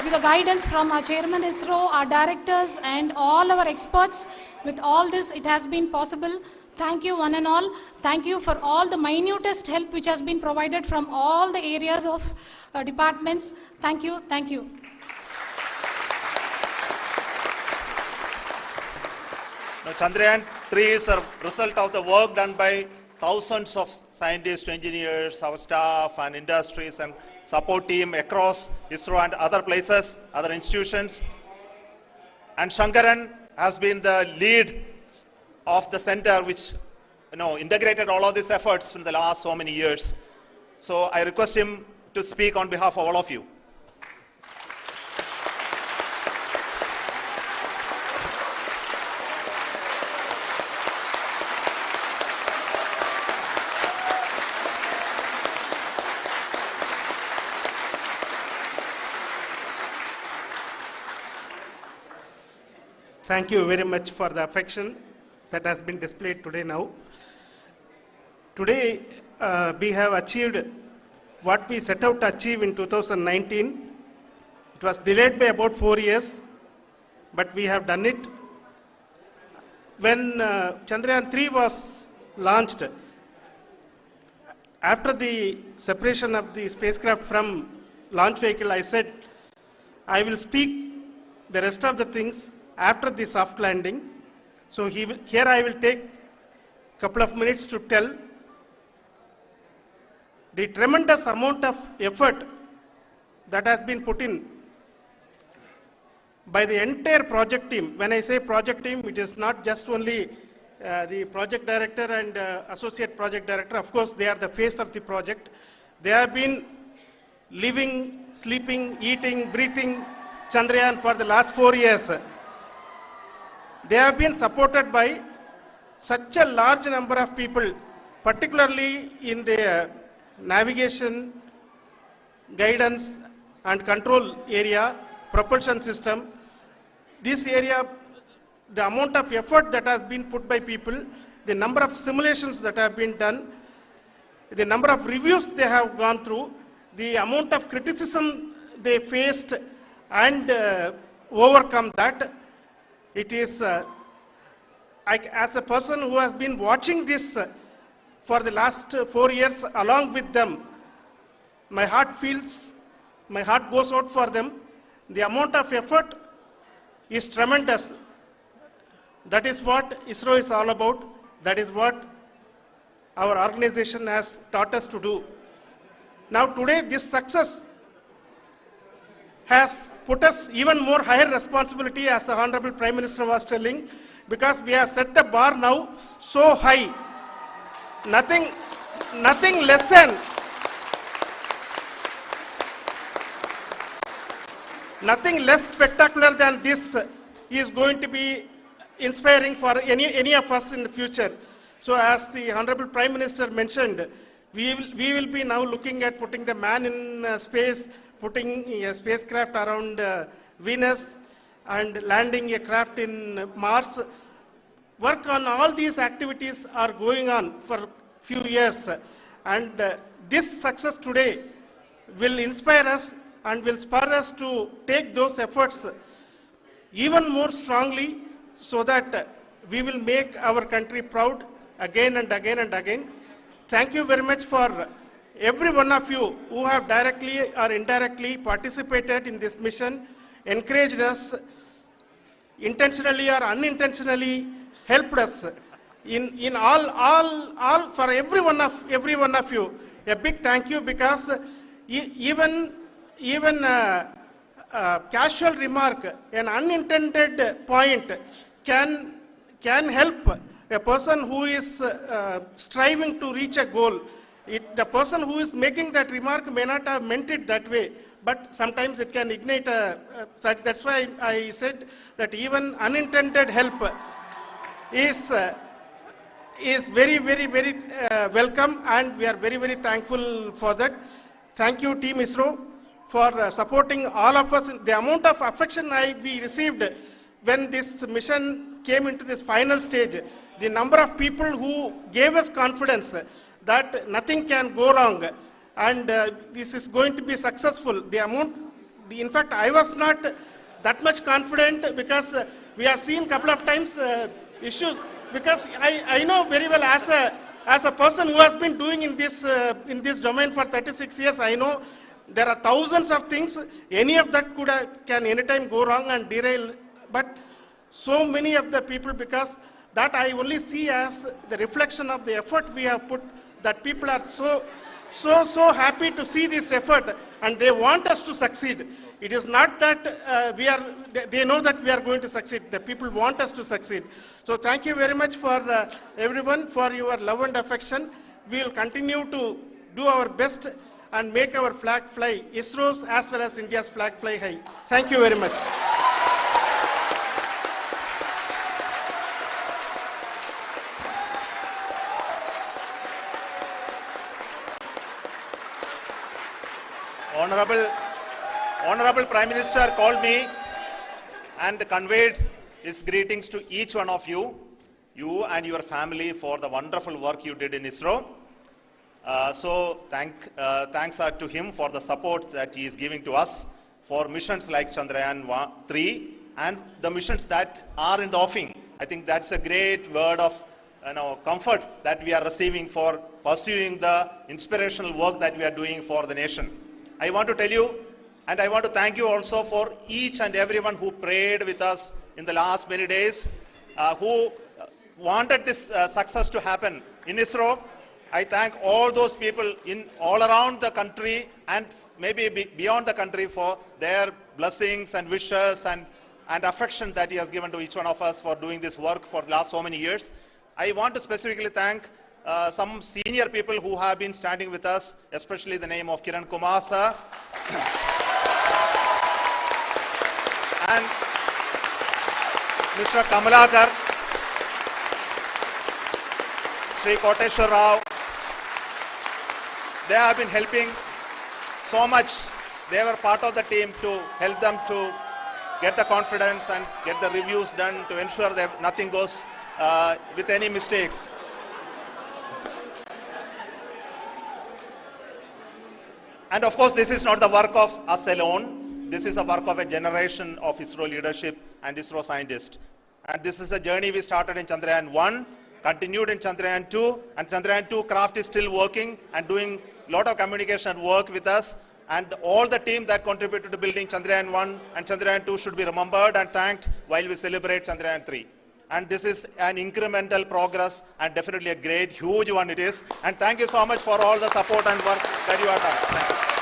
with the guidance from our chairman ISRO, our directors and all our experts. With all this, it has been possible. Thank you one and all. Thank you for all the minutest help which has been provided from all the areas of departments. Thank you. Thank you. Now, Chandrayaan-3 is a result of the work done by thousands of scientists, engineers, our staff and industries and support team across ISRO and other places, other institutions. And Shankaran has been the lead of the center which integrated all of these efforts in the last so many years. So I request him to speak on behalf of all of you. Thank you very much for the affection that has been displayed today now. Today, we have achieved what we set out to achieve in 2019. It was delayed by about 4 years, but we have done it. When Chandrayaan-3 was launched, after the separation of the spacecraft from launch vehicle, I said, I will speak the rest of the things after the soft landing. So here I will take a couple of minutes to tell the tremendous amount of effort that has been put in by the entire project team. When I say project team, it is not just only the project director and associate project director. Of course, they are the face of the project. They have been living, sleeping, eating, breathing Chandrayaan for the last 4 years. They have been supported by such a large number of people, particularly in the navigation, guidance and control area, propulsion system. This area, the amount of effort that has been put by people, the number of simulations that have been done, the number of reviews they have gone through, the amount of criticism they faced and overcome that. It is, as a person who has been watching this for the last 4 years along with them, my heart goes out for them. The amount of effort is tremendous. That is what ISRO is all about. That is what our organization has taught us to do. Now today, this success has put us even more higher responsibility, as the Honorable Prime Minister was telling, because we have set the bar now so high. Nothing less spectacular than this is going to be inspiring for any of us in the future. So as the Honorable Prime Minister mentioned, we will be now looking at putting the man in space, putting a spacecraft around Venus and landing a craft in Mars. Work on all these activities are going on for few years, and this success today will inspire us and will spur us to take those efforts even more strongly, so that we will make our country proud again and again and again. Thank you very much for every one of you who have directly or indirectly participated in this mission, encouraged us, intentionally or unintentionally helped us in all for every one of you. A big thank you, because even casual remark, an unintended point can help a person who is striving to reach a goal. The person who is making that remark may not have meant it that way, but sometimes it can ignite that's why I said that even unintended help is very, very, very welcome, and we are very, very thankful for that. Thank you, Team ISRO, for supporting all of us. The amount of affection we received when this mission came into this final stage, the number of people who gave us confidence that nothing can go wrong and this is going to be successful, the in fact, I was not that much confident because we have seen a couple of times issues. Because I know very well as a person who has been doing in this domain for 36 years, I know there are thousands of things. Any of that can anytime go wrong and derail. But so many of the people, because that I only see as the reflection of the effort we have put, that people are so happy to see this effort and they want us to succeed. It is not that they know that we are going to succeed. The people want us to succeed. So thank you very much for everyone for your love and affection. We will continue to do our best and make our flag fly, ISRO's as well as India's flag fly high. Thank you very much. Honorable Prime Minister called me and conveyed his greetings to each one of you and your family for the wonderful work you did in ISRO. So thanks are to him for the support that he is giving to us for missions like Chandrayaan-3 and the missions that are in the offing. I think that's a great word of comfort that we are receiving for pursuing the inspirational work that we are doing for the nation. I want to tell you, and I want to thank you also for each and everyone who prayed with us in the last many days, who wanted this success to happen in ISRO. I thank all those people all around the country and maybe beyond the country for their blessings and wishes and affection that he has given to each one of us for doing this work for the last so many years. I want to specifically thank some senior people who have been standing with us, especially the name of Kiran Kumar sir and Mr. Kamalakar, Sri Koteshwar Rao. They have been helping so much. They were part of the team to help them to get the confidence and get the reviews done to ensure that nothing goes with any mistakes. And of course, this is not the work of us alone. This is a work of a generation of ISRO leadership and ISRO scientists. And this is a journey we started in Chandrayaan-1, continued in Chandrayaan-2, and Chandrayaan-2 craft is still working and doing a lot of communication work with us. And all the team that contributed to building Chandrayaan-1 and Chandrayaan-2 should be remembered and thanked while we celebrate Chandrayaan-3. And this is an incremental progress and definitely a great, huge one it is. And thank you so much for all the support and work that you have done.